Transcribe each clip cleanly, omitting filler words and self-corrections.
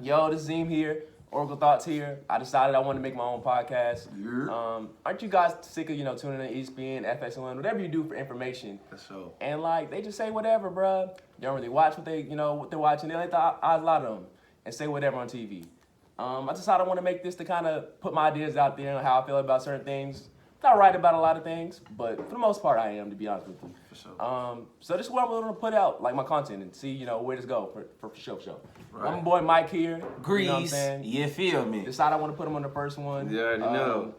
Yo, this is Zim here. Oracle Thoughts here. I decided I wanted to make my own podcast. Yeah. Aren't you guys sick of, tuning in ESPN, FS1, whatever you do for information? That's so. And, they just say whatever, bruh. You don't really watch what what they're watching. They let the odds lie to them and say whatever on TV. I decided I want to make this to kind of put my ideas out there and how I feel about certain things. Not right about a lot of things, but for the most part, I am, to be honest with you. For sure. So this is what I'm going to put out, my content, and see, where this go for show. Right. I'm my boy Mike here. Grease, You know what I'm saying? you feel me? Decided I want to put him on the first one. You already know.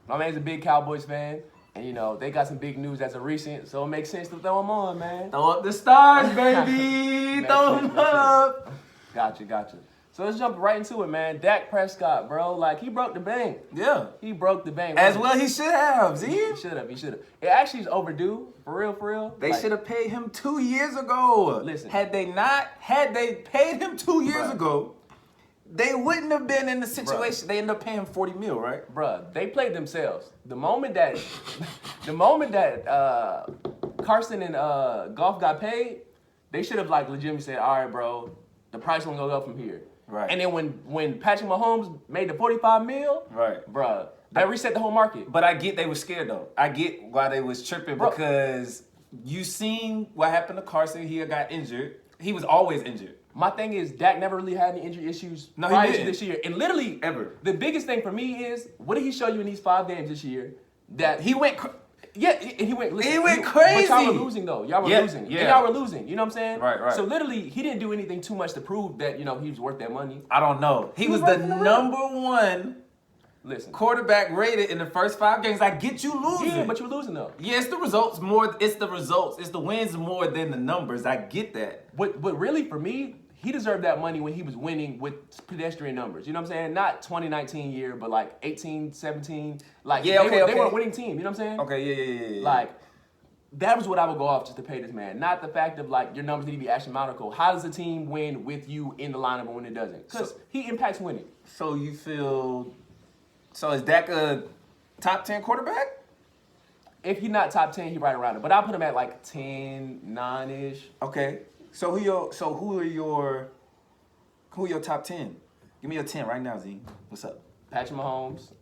My man's a big Cowboys fan, and, they got some big news as of recent, so it makes sense to throw him on, man. Throw up the stars, baby! Throw them up! Gotcha. So let's jump right into it, man. Dak Prescott, bro, he broke the bank. Yeah. He broke the bank. As well he should have, Z. He should have. It actually is overdue, for real. They should have paid him 2 years ago. Listen. Had they paid him 2 years ago, they wouldn't have been in the situation. They ended up paying him $40 million, right? Bruh, they played themselves. The moment that Carson and Goff got paid, they should have legitimately said, all right, bro, the price gonna go up from here. Right. And then when Patrick Mahomes made the $45 million, Right. bruh, that reset the whole market. But I get they were scared, though. I get why they was tripping, Bro. because you seen what happened to Carson. He got injured. He was always injured. My thing is, Dak never really had any injury issues No, he prior to didn't. this year. And literally, Ever. the biggest thing for me is, what did he show you in these 5 games this year? That He went... Yeah, and he went. Listen, He went crazy. But y'all were losing though. Y'all were losing. Yeah. And y'all were losing. You know what I'm saying? Right. So literally, he didn't do anything too much to prove that he was worth that money. I don't know. He was the right from the number one Listen. quarterback rated in the first 5 games. I get you losing. Yeah, but you're losing though. Yeah, it's the results more. It's the results. It's the wins more than the numbers. I get that. But really, for me, he deserved that money when he was winning with pedestrian numbers. You know what I'm saying? Not 2019 year, but 18, 17. They were a winning team. You know what I'm saying? Okay, yeah. That was what I would go off just to pay this man. Not the fact of your numbers need to be astronomical. How does a team win with you in the lineup and when it doesn't? Because he impacts winning. So you feel? So is Dak a top 10 quarterback? If he's not top 10, he's right around it. But I'll put him at 10, 9-ish. Okay. So who are your top 10? Give me your 10 right now, Z. What's up? Patrick Mahomes,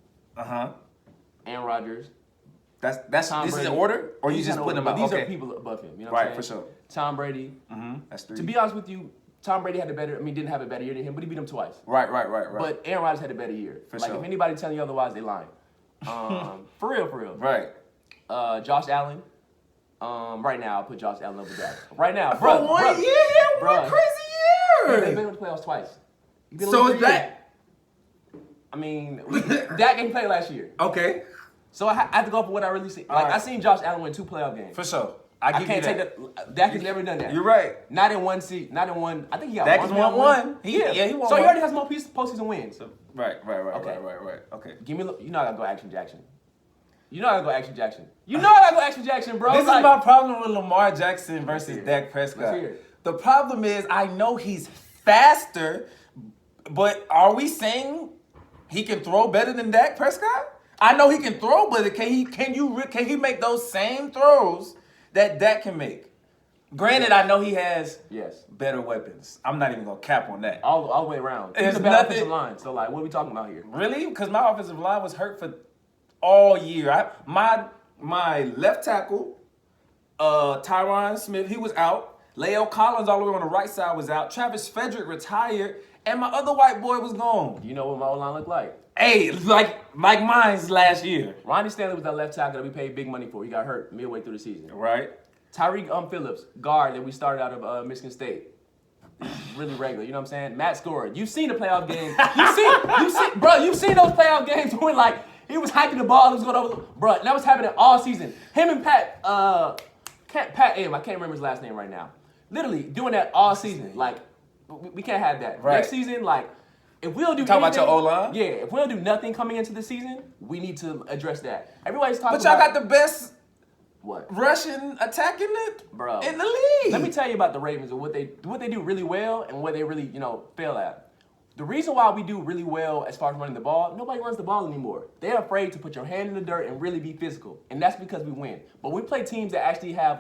Aaron Rodgers. That's Tom this Brady. is in order, or you He's just in put order, them but out? these Okay. are people above him. You know Right, what I'm for saying? sure. Tom Brady. That's 3. To be honest with you, Tom Brady didn't have a better year than him, but he beat him twice. Right. But Aaron Rodgers had a better year. For sure. If anybody telling you otherwise, they lying. For real. Right. Josh Allen. Right now, I'll put Josh Allen over Dak. Right now, For bro. one bruh, year, yeah, bruh. one crazy They've year. been in the playoffs twice. He's been So in is the that I mean, Dak didn't play last year. okay? So I have to go for what I really see. All right. I seen Josh Allen win 2 playoff games. For sure. I give you can't take that. Dak has never done that. You're right. Not in one seat. Not in one. I think he got Dak one. has won one. He won So he one. already has more postseason wins. Right. Okay. Right. Okay. Give me. You know I gotta go Action Jackson. You know I gotta go Action Jackson, bro. This is my problem with Lamar Jackson versus hear it. Dak Prescott. Let's hear it. The problem is I know he's faster, but are we saying he can throw better than Dak Prescott? I know he can throw, but can he make those same throws that Dak can make? Granted, I know he has better weapons. I'm not even gonna cap on that. All the way around. There's He's a bad nothing- offensive line. So what are we talking about here? Really? Because my offensive line was hurt for all year. My left tackle, Tyron Smith, he was out. Leo Collins all the way on the right side was out. Travis Frederick retired, and my other white boy was gone. You know what my O-line looked like? Hey, like mine's last year. Ronnie Stanley was that left tackle that we paid big money for. He got hurt midway through the season. Right? Tyreek Phillips, guard that we started out of Michigan State. Really regular, you know what I'm saying? Matt Scorer. You've seen the playoff games. You've seen those playoff games when he was hiking the ball, it was going over. Bro, that was happening all season. Him and Pat M, I can't remember his last name right now. Literally doing that all season. We can't have that. Right. Next season, if we don't do Talking anything, about your O-line? Yeah, if we don't do nothing coming into the season, we need to address that. Everybody's talking But y'all about got the best what? rushing attack in Bro. the league. Let me tell you about the Ravens and what they do really well and what they really, fail at. The reason why we do really well as far as running the ball, nobody runs the ball anymore. They're afraid to put your hand in the dirt and really be physical. And that's because we win. But we play teams that actually have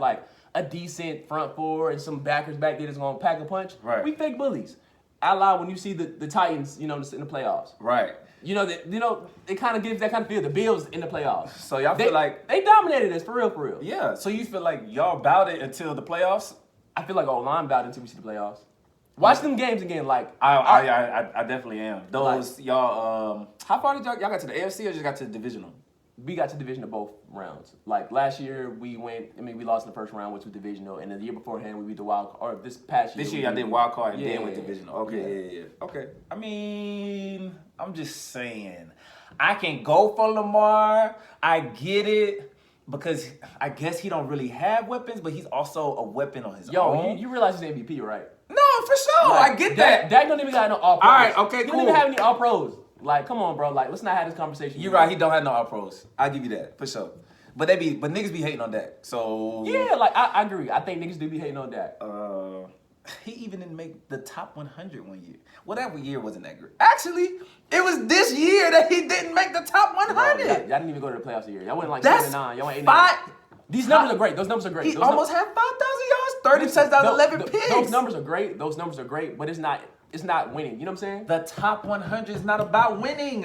a decent front four and some backers back there that's going to pack a punch. Right. We fake bullies. ally when you see the Titans, in the playoffs. Right. It kind of gives that kind of feel. The Bills in the playoffs. So y'all feel like they dominated us for real. Yeah. So you feel like y'all bout it until the playoffs? I feel like O-line bout it until we see the playoffs. Watch them games again. Like I definitely am. Those y'all. How far did y'all got to the AFC or just got to the divisional? We got to division of both rounds. Like last year, we lost in the first round, which was divisional, and the year beforehand, we beat the wild card. Or this past year, I did wild card and then went yeah. divisional. Okay, yeah. Okay. I mean, I'm just saying, I can go for Lamar. I get it because I guess he don't really have weapons, but he's also a weapon on his own. You realize he's MVP, right? No, for sure. I get that. Dak don't even got no all pros. All right. Okay. He Cool. don't even have any all pros. Like, come on, bro. Like, let's not have this conversation. You're right. He don't have no all pros. I give you that for sure. But niggas be hating on that. So yeah, like I agree. I think niggas do be hating on that. He even didn't make the top 100 one year. Well, that year wasn't that great. Actually, it was this year that he didn't make the top 100. Bro, y'all didn't even go to the playoffs a year. Y'all went like That's 7-9. Y'all went 5. 8-9. These numbers are great. Those numbers are great. He almost had 5,000 yards, 30 touchdowns, 11 picks. Those numbers are great. But it's not winning. You know what I'm saying? The top 100 is not about winning.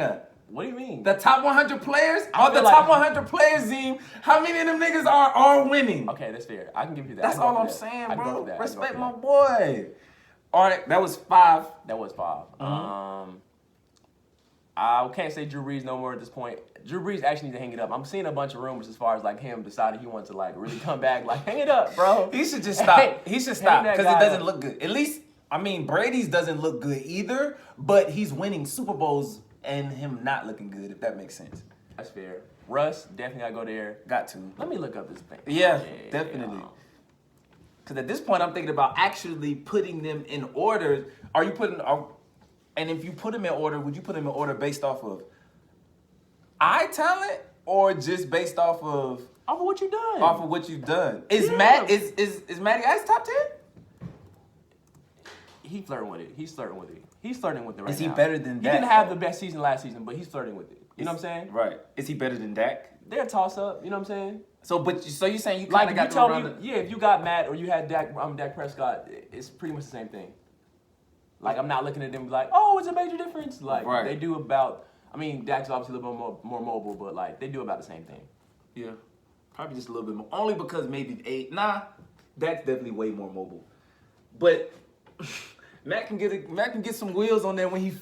What do you mean? The top 100 players? I Or the feel top like- 100 players, Zim, how many of them niggas are winning? Okay, that's fair. I can give you that. That's I can go all for I'm that. saying, I can go bro. for that. Respect my boy. All right, that was 5. That was 5. Mm-hmm. I can't say Drew Brees no more at this point. Drew Brees actually needs to hang it up. I'm seeing a bunch of rumors as far as like him deciding he wants to like really come back. Like, hang it up, bro. He should just stop. He should stop that because it guy doesn't up. look good. At least, Brady's doesn't look good either, but he's winning Super Bowls and him not looking good, if that makes sense. That's fair. Russ, definitely gotta go there. Got to. Let me look up this thing. Yeah, definitely. Because at this point, I'm thinking about actually putting them in order. And if you put them in order, would you put them in order based off of eye talent or just based off of what you done. Off of what you've done? Is Matty Ice top 10? He flirting with it. He's flirting with it. He's flirting with it right now. Is he better than He Dak? didn't have the best season last season, but he's flirting with it. You know what I'm saying? Right. Is he better than Dak? They're a toss up. You know what I'm saying? So you're saying you kind Like of if got you to told around me, if you got Matt or you had Dak Prescott, it's pretty much the same thing. Like I'm not looking at them like, oh, it's a major difference. Like Right. they do about. Dak's obviously a little bit more mobile, but like they do about the same thing. Yeah, probably just a little bit more. Only because maybe 8. Nah, Dak's definitely way more mobile. But Matt can get some wheels on there when he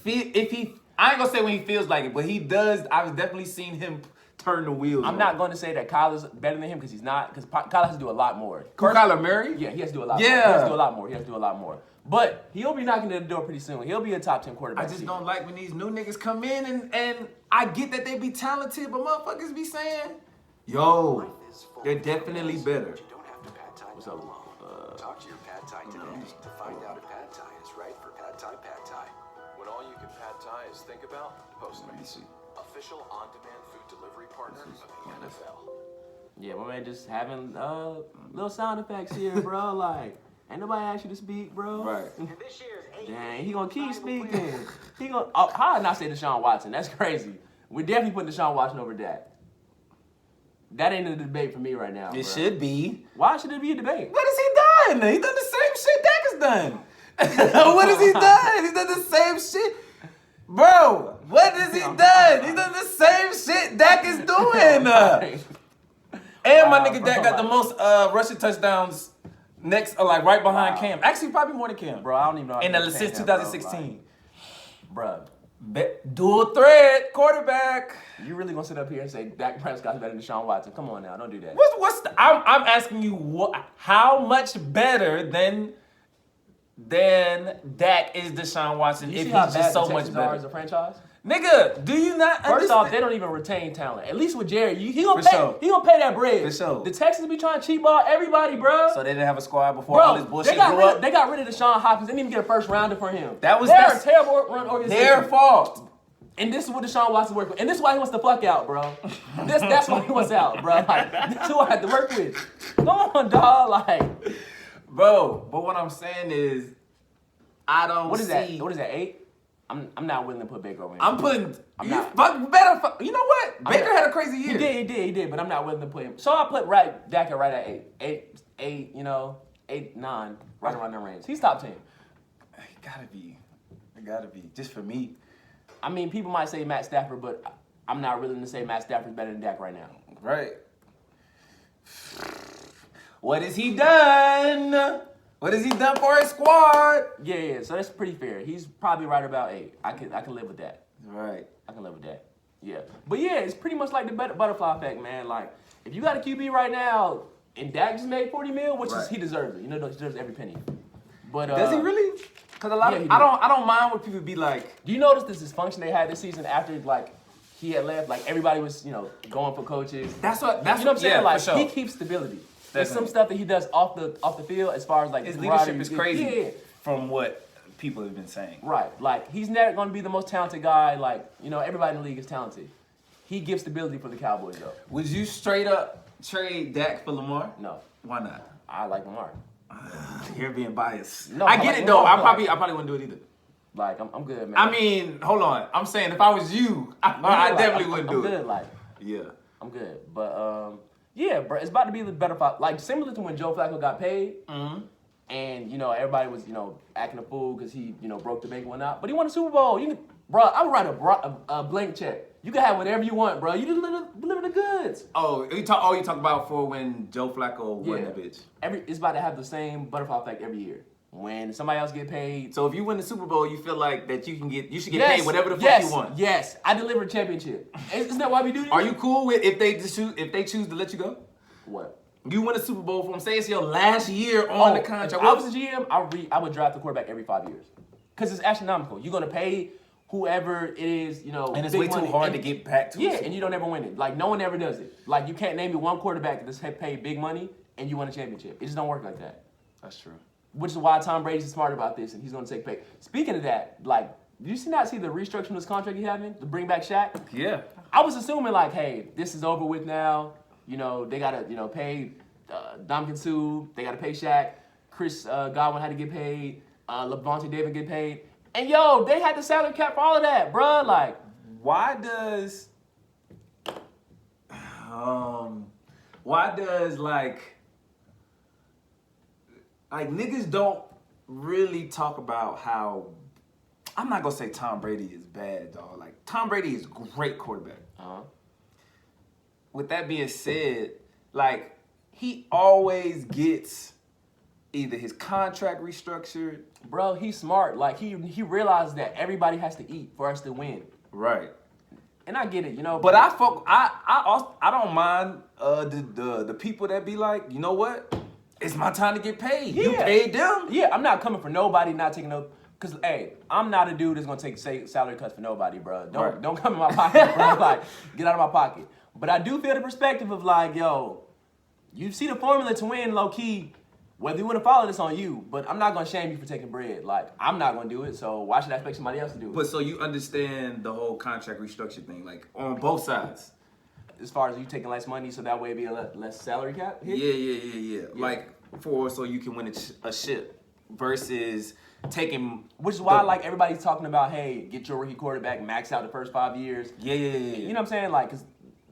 I ain't gonna say when he feels like it, but he does. I've definitely seen him turn the wheels. I'm not going to say that Kyle is better than him because he's not. Because Kyle has to do a lot more. Kyler Murray? Yeah, he has to do a lot. Yeah. More. He has to do a lot more. But he'll be knocking at the door pretty soon. He'll be a top 10 quarterback. I just don't like when these new niggas come in and I get that they be talented, but motherfuckers be saying, yo, they're definitely better. What's up? Talk to your pad thai today to find out if pad thai is right for pad thai. When all you can pad thai is think about Postmates, official on-demand food delivery partner of the NFL. Yeah, my man just having little sound effects here, bro. Like, ain't nobody asked you to speak, bro. Right. Dang, he gonna keep speaking. How I not say Deshaun Watson? That's crazy. We're definitely putting Deshaun Watson over Dak. That ain't a debate for me right now. It bro. should be. Why should it be a debate? What has he done? He done the same shit Dak has done. What has he done? He's done the same shit. Bro, what has he done? He's done the same shit Dak is doing. And my nigga Dak got the most rushing touchdowns next, right behind Cam. Actually, probably more than Cam. Bro, I don't even know. Since 2016. Bro. Dual threat quarterback. You really gonna sit up here and say Dak Prescott's better than Deshaun Watson? Come on now, don't do that. I'm asking you how much better than Dak is Deshaun Watson You if see he's how just bad so the much Texans are as better? a franchise? Nigga, do you not understand? First off, they don't even retain talent. At least with Jerry, he gonna For pay. sure. He gonna pay that bread. For sure. The Texans be trying to cheap ball everybody, bro. So they didn't have a squad before all this Bro, bullshit they got blew up? rid of Deshaun Hopkins. They didn't even get a first rounder for him. They're a terrible run organization. Their fault. And this is what Deshaun Watson worked with. And this is why he wants to fuck out, bro. That's why he wants out, bro. Like, this is who I have to work with. Come on, dog. Like, Bro, but what I'm saying is, I don't what is see... that? What is that, 8? I'm not willing to put Baker over him. I'm putting... I'm you not. You know what? Baker had a crazy year. He did, but I'm not willing to put him. So I put Dak right at 8. 8, 8, 9, right around the range. He's top 10. He gotta be. It gotta be. Just for me. I mean, people might say Matt Stafford, but I'm not willing to say Matt Stafford's better than Dak right now. Right. What has he done? What has he done for his squad? Yeah. So that's pretty fair. He's probably right about 8. I can live with that. Right. I can live with that. Yeah. But yeah, it's pretty much like the butterfly effect, man. Like, if you got a QB right now and Dak just made $40 million, which is he deserves it. You know, he deserves every penny. But does he really? Because a lot of he I don't mind when people be like. Do you notice this dysfunction they had this season after like he had left? Like everybody was going for coaches. That's you know what I'm saying. Like for sure. he keeps stability. There's some stuff that he does off the field as far as like his leadership is crazy. Yeah. From what people have been saying. Right. Like he's never going to be the most talented guy. Like everybody in the league is talented. He gives stability for the Cowboys though. Would you straight up trade Dak for Lamar? No. Why not? I like Lamar. You're being biased. No, I get it though. I probably wouldn't do it either. Like I'm good, man. I mean, hold on. I'm saying if I was you, I definitely wouldn't do it. I'm good, like. Yeah. I'm good, but yeah, bro, it's about to be the better fight. Like similar to when Joe Flacco got paid, and everybody was acting a fool because he broke the bank and whatnot. But he won a Super Bowl. I would write a blank check. You can have whatever you want, bro. You deliver the goods. You talk about for when Joe Flacco won that bitch. It's about to have the same butterfly effect every year. When somebody else get paid. So if you win the Super Bowl, you feel like that you should get paid whatever the fuck you want. Yes, I delivered a championship. Isn't that why we do this? Are you cool with if they choose to let you go? What? You win a Super Bowl for them. Say it's your last year on the contract. If I was a GM, I would draft the quarterback every 5 years. Because it's astronomical. You're gonna pay whoever it is, and it's way too hard to get back to. Yeah, and you don't ever win it. Like no one ever does it. Like you can't name me one quarterback that's paid big money and you won a championship. It just don't work like that. That's true. Which is why Tom Brady's smart about this and he's gonna take pay. Speaking of that, like, do you not see the restructuring of this contract he's having to bring back Shaq? Yeah. I was assuming like, hey, this is over with now. They gotta pay Dominican Sue. They gotta pay Shaq. Chris Godwin had to get paid. Levante David get paid. And they had the salary cap for all of that, bruh. Like, why does like niggas don't really talk about how I'm not gonna say Tom Brady is bad, dog. Like Tom Brady is a great quarterback. With that being said, like he always gets either his contract restructured. Bro, he's smart. Like he realized that everybody has to eat for us to win. Right. And I get it, But I don't mind the people that be like, you know what? It's my time to get paid. Yeah. You paid them. Yeah, I'm not coming for nobody not taking no. Cause hey, I'm not a dude that's gonna take salary cuts for nobody, bro. Don't come in my pocket, bro. Like get out of my pocket. But I do feel the perspective of like, you see the formula to win, low key. Whether you want to follow this on you, but I'm not gonna shame you for taking bread. Like I'm not gonna do it, so why should I expect somebody else to do it? But so you understand the whole contract restructure thing, like on both sides. As far as you taking less money, so that way it'd be a less salary cap hit? Yeah. Like so you can win a ship versus taking. Which is why like everybody's talking about, hey, get your rookie quarterback, max out the first 5 years. Yeah. You know what I'm saying? Like, cause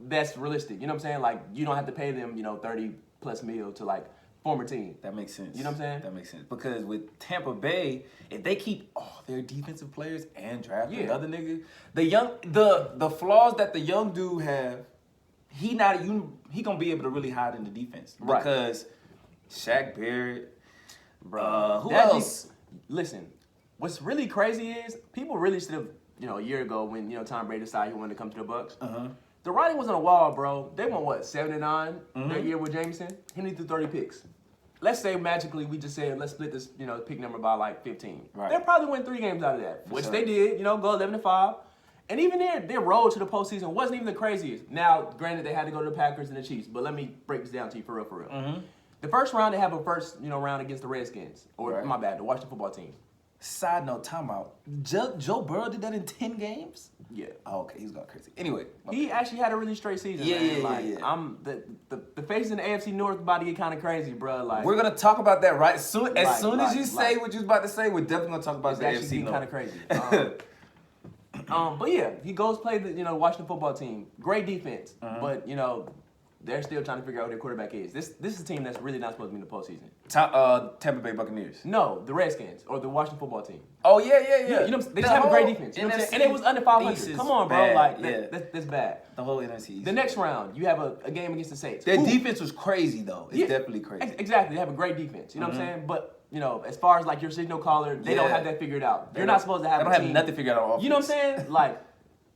that's realistic. You know what I'm saying? Like you don't have to pay them, 30+ mil to like former team. That makes sense. You know what I'm saying? That makes sense. Because with Tampa Bay, if they keep all their defensive players and draft another nigga, the flaws that the young dude have, he gonna be able to really hide in the defense. Right. Because Shaq Barrett, who that else? Listen, what's really crazy is people really should have, a year ago when Tom Brady decided he wanted to come to the Bucs. The writing was on the wall, bro. They won what, 7-9 that year with Jameson. He threw 30 picks. Let's say magically we just said let's split this, pick number by like 15. Right. They'll probably win 3 games out of that, which they did. Go 11-5. And even their road to the postseason wasn't even the craziest. Now, granted, they had to go to the Packers and the Chiefs, but let me break this down to you for real. The first round, they have a first, round against the Redskins, or my bad, the Washington football team. Side note, timeout. Joe Burrow did that in 10 games? Yeah. Oh, okay, he's going crazy. Anyway. He actually had a really straight season, man. Yeah. The faces in the AFC North about to get kind of crazy, bro. Like we're gonna talk about that right soon. As soon as you say what you're about to say, we're definitely gonna talk about the AFC North. Kind of crazy. But yeah, he goes play the Washington football team. Great defense, but they're still trying to figure out who their quarterback is. This is a team that's really not supposed to be in the postseason. Tampa Bay Buccaneers. No, the Redskins or the Washington football team. Oh yeah. You know, they just have a great defense. You know what I'm saying? And it was under 500. Come on, bro. Bad, Like that's bad. The whole NFC. The next round, you have a game against the Saints. Their defense was crazy though. It's definitely crazy. Exactly. They have a great defense. You know what I'm saying? But you know, as far as like your signal caller, they don't have that figured out. You're not supposed to have. They don't have nothing figured out on offense. You know what I'm saying? Like,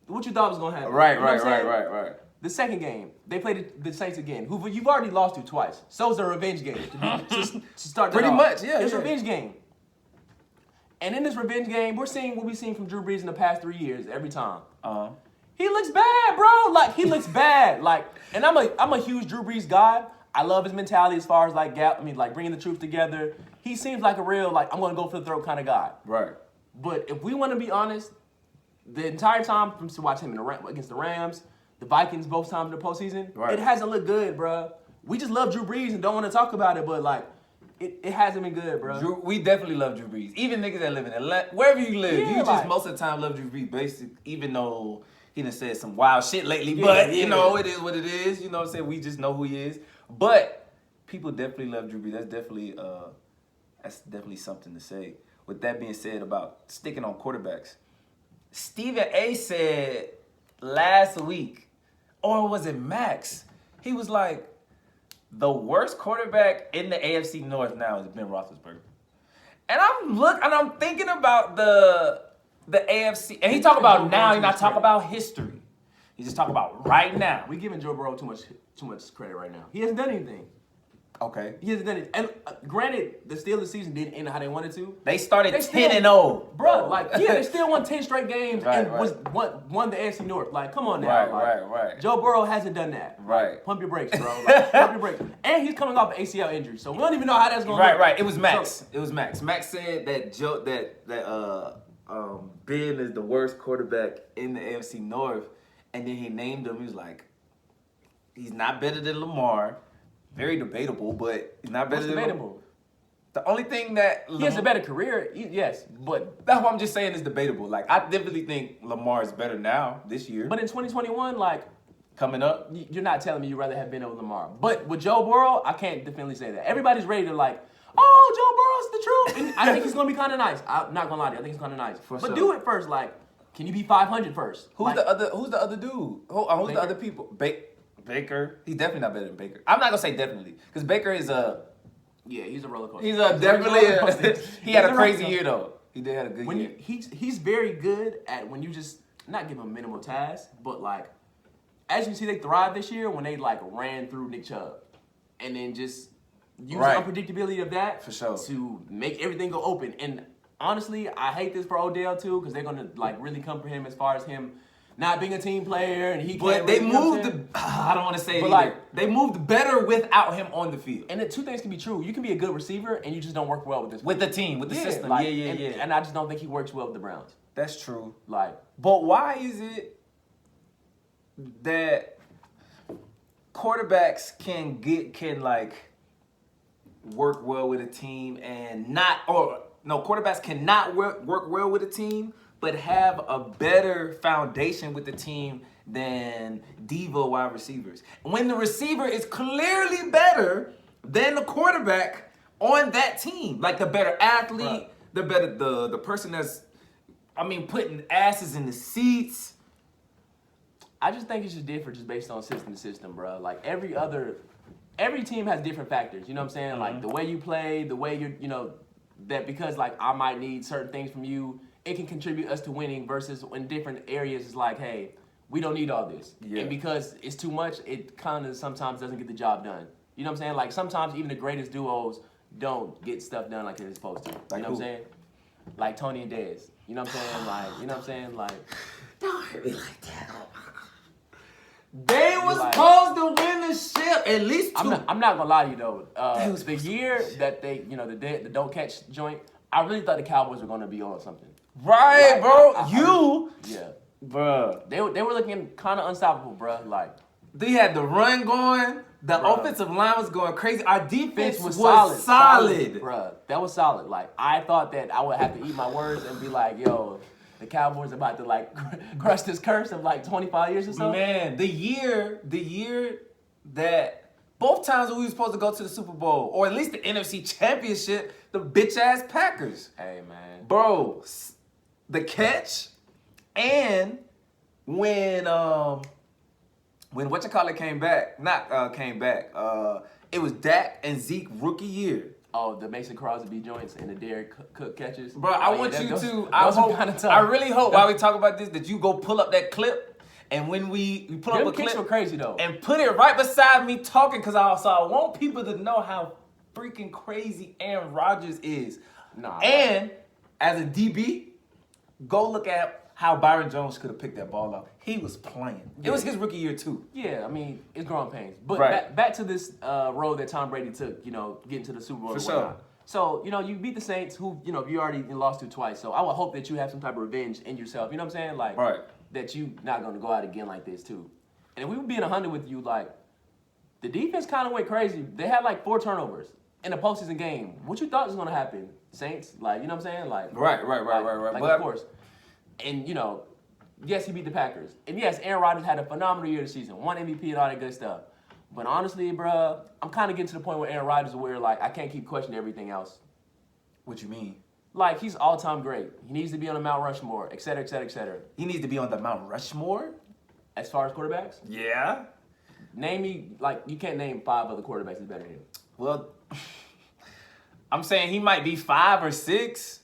what you thought was gonna happen? Right. You know what I'm saying? The second game, they played the Saints again, who you've already lost to twice. So it's a revenge game to start. Pretty much, yeah. It's a revenge game. And in this revenge game, we're seeing what we've seen from Drew Brees in the past 3 years every time. He looks bad, bro. Like he looks bad. Like, and I'm a huge Drew Brees guy. I love his mentality as far as like bringing the troops together. He seems like a real like I'm gonna go for the throat kind of guy. Right. But if we want to be honest, the entire time from to watch him against the Rams, the Vikings both times in the postseason, it hasn't looked good, bro. We just love Drew Brees and don't want to talk about it, but like it hasn't been good, bro. We definitely love Drew Brees. Even niggas that live in Atlanta, wherever you live, you just like, most of the time love Drew Brees, basically, even though he done said some wild shit lately. But you know, it is what it is. You know what I'm saying? We just know who he is. But people definitely love Drew Brees. That's definitely something to say. With that being said, about sticking on quarterbacks, Stephen A. said last week, or was it Max? He was like, the worst quarterback in the AFC North now is Ben Roethlisberger. And I'm thinking about the AFC, and he talk about now. He's not talking about history. He's just talking about right now. We giving Joe Burrow too much credit right now. He hasn't done anything. Okay. He hasn't done it. And granted, the Steelers season didn't end how they wanted to. They started 10-0. Bro, like, they still won 10 straight games and won the AFC North. Like, come on now. Right. Joe Burrow hasn't done that. Right. Like, pump your brakes, bro. Like, pump your brakes. And he's coming off an ACL injury, so we don't even know how that's going to look. Right. It was Max. Max said that Ben is the worst quarterback in the AFC North, and then he named him. He was like, he's not better than Lamar. Very debatable, but he's not better than debatable? The only thing that he has a better career, yes, but that's what I'm just saying is debatable. Like, I definitely think Lamar is better now this year. But in 2021, like coming up, you're not telling me you'd rather have been over Lamar. But with Joe Burrow, I can't definitely say that. Everybody's ready to like, oh, Joe Burrow's the truth, and I think he's gonna be kind of nice. I'm not gonna lie to you, I think he's kind of nice. But do it first, like, can you be 500 first? Who's the other dude? Who's the other people? Baker. He's definitely not better than Baker. I'm not gonna say definitely, because Baker is he's a roller coaster. He had a crazy year though. He did have a good year. He's very good at when you just not give him minimal tasks, but like as you can see, they thrived this year when they like ran through Nick Chubb, and then just use the unpredictability of that for sure to make everything go open. And honestly, I hate this for Odell too, because they're gonna like really come for him as far as him not being a team player, and he can't. But they moved. I don't want to say it. But like they moved better without him on the field. And the two things can be true. You can be a good receiver, and you just don't work well with this. With the team, with the system. Like, yeah. And I just don't think he works well with the Browns. That's true. Like, but why is it that quarterbacks can like work well with a team and not, or no, quarterbacks cannot work well with a team, but have a better foundation with the team than diva wide receivers? When the receiver is clearly better than the quarterback on that team, like the better athlete, the better the person that's, putting asses in the seats. I just think it's just different just based on system to system, bro. Like every team has different factors. You know what I'm saying? Mm-hmm. Like the way you play, the way that because like I might need certain things from you, it can contribute us to winning versus in different areas it's like, hey, we don't need all this. Yeah. And because it's too much, it kind of sometimes doesn't get the job done. You know what I'm saying? Like sometimes even the greatest duos don't get stuff done like they're supposed to. You know what I'm saying? Like Tony and Dez. You know what I'm saying? Like, you know what I'm saying? Like, don't hurt me like that. They was supposed to win the ship at least two. I'm not gonna lie to you though. The year that they, the don't catch joint, I really thought the Cowboys were gonna be on something. Right, like, bro. Bro. They were looking kind of unstoppable, bro. Like they had the run going. The offensive line was going crazy. Our defense was solid. Bro, that was solid. Like I thought that I would have to eat my words and be like, yo, the Cowboys about to like crush this curse of like 25 years or so. Man, the year that both times when we were supposed to go to the Super Bowl, or at least the NFC Championship, the bitch-ass Packers. Hey, man. Bro, the catch and when whatchamacallit came back, it was Dak and Zeke rookie year. Oh, the Mason Crosby joints and the Derek Cook catches. Bro, I want you to. Those I really hope while we talk about this that you go pull up that clip, and when we pull up a kicks clip, were crazy though, and put it right beside me talking, because I want people to know how freaking crazy Aaron Rodgers is. Nah. And as a DB, go look at how Byron Jones could have picked that ball up. He was playing. It was his rookie year too. Yeah, I mean, it's growing pains. But Right. back to this road that Tom Brady took, getting to the Super Bowl. For and sure. whatnot. So, you beat the Saints, who, you already lost to twice. So I would hope that you have some type of revenge in yourself. You know what I'm saying? Like, Right. that you not going to go out again like this too. And if we were being 100 with you, like, the defense kind of went crazy. They had like 4 turnovers in a postseason game. What you thought was going to happen, Saints? Like, you know what I'm saying? Like, Right. Like, But of course. And, yes, he beat the Packers. And yes, Aaron Rodgers had a phenomenal year this season. Won MVP and all that good stuff. But honestly, bruh, I'm kind of getting to the point where Aaron Rodgers where, like, I can't keep questioning everything else. what you mean? Like, he's all-time great. He needs to be on the Mount Rushmore, et cetera, et cetera, et cetera. He needs to be on the Mount Rushmore? As far as quarterbacks, Yeah. name me, like, you can't name 5 other quarterbacks that's better than him. Well, I'm saying he might be 5 or 6.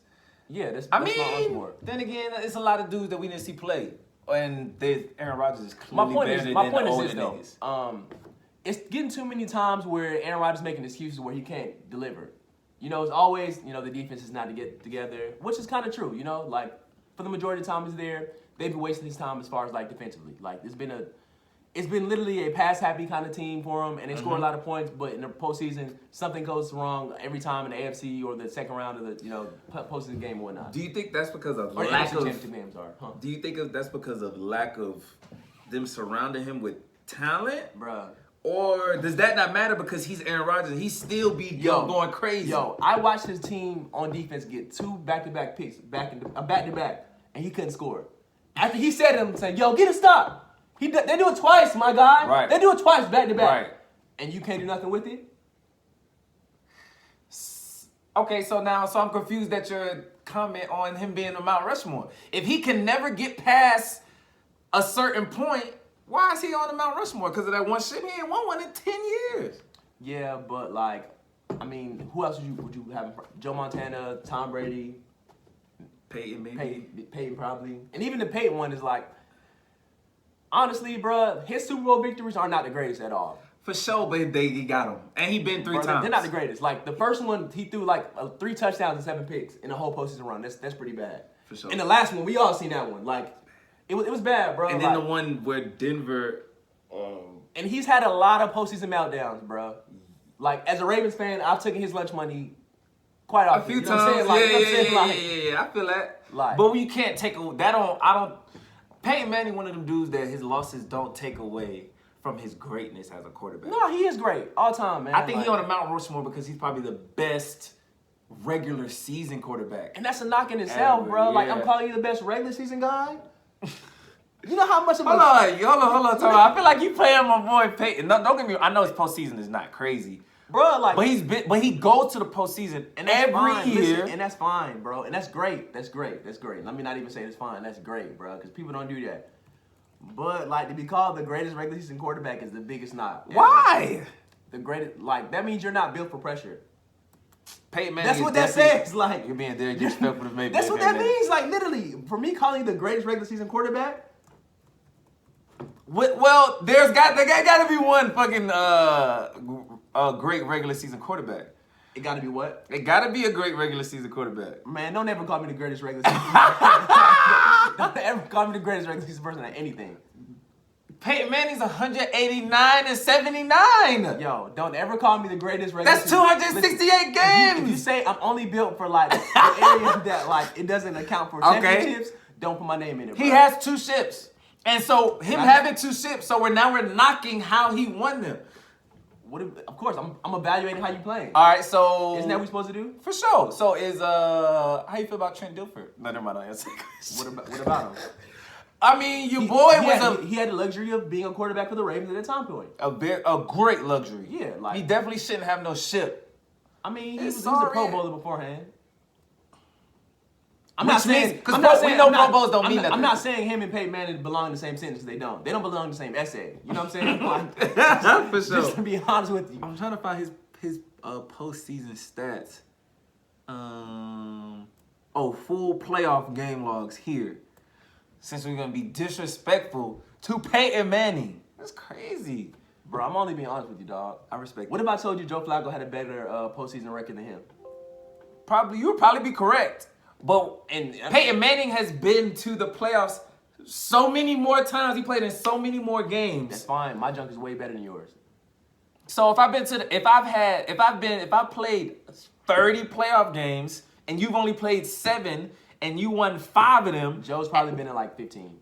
Yeah, that's I Mount mean, Rushmore. then again, it's a lot of dudes that we didn't see play. And Aaron Rodgers is My clearly point better is, than my point the is older this, niggas. though. It's getting too many times where Aaron Rodgers making excuses where he can't deliver. It's always, the defense is not to get together, which is kind of true, Like, for the majority of the time he's there, they've been wasting his time as far as, like, defensively. Like, it's been literally a pass-happy kind of team for him, and they score a lot of points, but in the postseason, something goes wrong every time in the AFC or the second round of the, postseason game or whatnot. Do you think that's because of Or the lack NFC of? championship games are, huh? Do you think that's because of lack of them surrounding him with talent? Bruh. Or does that not matter because he's Aaron Rodgers and he still be going crazy? Yo, I watched his team on defense get 2 back-to-back picks, back-to-back, and he couldn't score. After he said them, saying, "Yo, get a stop." They do it twice, my guy. Right. They do it twice back-to-back. Right. And you can't do nothing with it? Okay, so I'm confused at your comment on him being on Mount Rushmore. If he can never get past a certain point, why is he on the Mount Rushmore? Because of that one shit? He ain't won one in 10 years. Yeah, but, like, I mean, who else would you have? Joe Montana, Tom Brady, Peyton, maybe. Peyton probably. And even the Peyton one is like, honestly, bruh, his Super Bowl victories are not the greatest at all. For sure, but he got him. And he been 3 times. They're not the greatest. Like, the first one, he threw, like, 3 touchdowns and 7 picks in the whole postseason run. That's pretty bad. For sure. And the last one, we all seen that one. Like, it was bad, bro. And then the one where Denver... And he's had a lot of postseason meltdowns, bro. Like, as a Ravens fan, I've taken his lunch money quite often. A few You know what I'm times. saying? Like, you know what I'm saying? Like, Yeah, I feel that. Like- But you can't take away... I don't... Peyton Manning, one of them dudes that his losses don't take away from his greatness as a quarterback. No, he is great. All time, man. I think like, he on the Mount Rushmore because he's probably the best regular season quarterback. And that's a knock in itself, Ever, bro. Like, yeah. I'm calling you the best regular season guy. You know how much of a... Hold on, Tom. I feel like you playing my boy Peyton. No, don't get me wrong. I know his postseason is not crazy. Bro, like... But he goes to the postseason And that's every fine. year. Listen, and that's fine, bro. And that's great. That's great. Let me not even say it's fine. That's great, bro. Because people don't do that. But, like, to be called the greatest regular season quarterback is the biggest knock. Why? The greatest... Like, that means you're not built for pressure. Peyton Manning That's is what that definitely- says. Like... You're being very disrespectful to me. That's what that means. Like, literally. For me calling you the greatest regular season quarterback... Well, there got to be one fucking great regular season quarterback. It got to be what? It got to be a great regular season quarterback. Man, don't ever call me the greatest regular season. Don't ever call me the greatest regular season person at anything. Peyton Manning's 189 and 79. Yo, don't ever call me the greatest regular That's season. 268 Listen, games. If you say I'm only built for like the area that like it doesn't account for championships, don't put my name in it. He bro. has 2 ships. And so him having 2 ships, so we're knocking how he won them. Of course, I'm evaluating how you playing. All right, so Isn't that what we supposed to do? for sure. So is how you feel about Trent Dilfer? No, never mind. I answer that question. What about him? I mean, your boy he had the luxury of being a quarterback for the Ravens at that time point. a great luxury. Yeah, like he definitely shouldn't have no ship. I mean, he was a sorry. Pro Bowler beforehand. We know Pro Bowls don't mean nothing. I'm not saying him and Peyton Manning belong in the same sentence. They don't. They don't belong in the same essay. You know what I'm saying? Like, For sure. Just to be honest with you. I'm trying to find his postseason stats. Full playoff game logs here. Since we're gonna be disrespectful to Peyton Manning, that's crazy. Bro, I'm only being honest with you, dog. I respect. What if I told you Joe Flacco had a better postseason record than him? You would probably be correct. But Peyton Manning has been to the playoffs so many more times. He played in so many more games. That's fine. My junk is way better than yours. So if I've played 30 playoff games and you've only played 7 and you won 5 of them, Joe's probably been in like 15.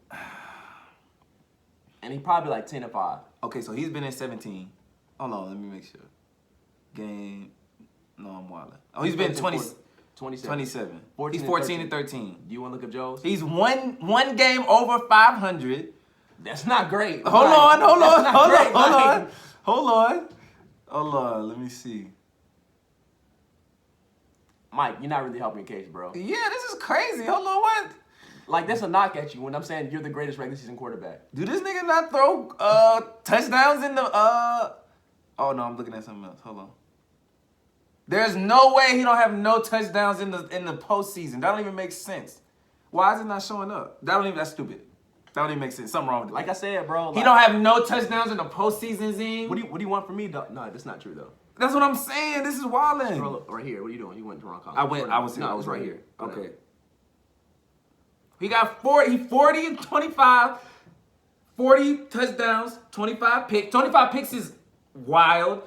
And he probably like 10-5. Okay, so he's been in 17. Hold on, let me make sure. I'm wilding. Oh, he's been 27. 27. He's 14 and 13. Do you want to look up Joe's? He's one game over 500. That's not great. Hold on. Let me see. Mike, you're not really helping your case, bro. Yeah, this is crazy. Hold on, what? Like, that's a knock at you when I'm saying you're the greatest regular season quarterback. Do this nigga not throw touchdowns in the Oh no, I'm looking at something else. Hold on. There's no way he don't have no touchdowns in the postseason. That don't even make sense. Why is it not showing up? That's stupid. That don't even make sense. Something wrong with it. Like I said, bro. He don't have no touchdowns in the postseason, Zing. What do you want from me, though? No, that's not true, though. That's what I'm saying. This is wildin'. Scroll up right here. What are you doing? You went to the wrong column. I was right here. Okay. He got 40 and 25. 40 touchdowns, 25 picks. 25 picks is wild.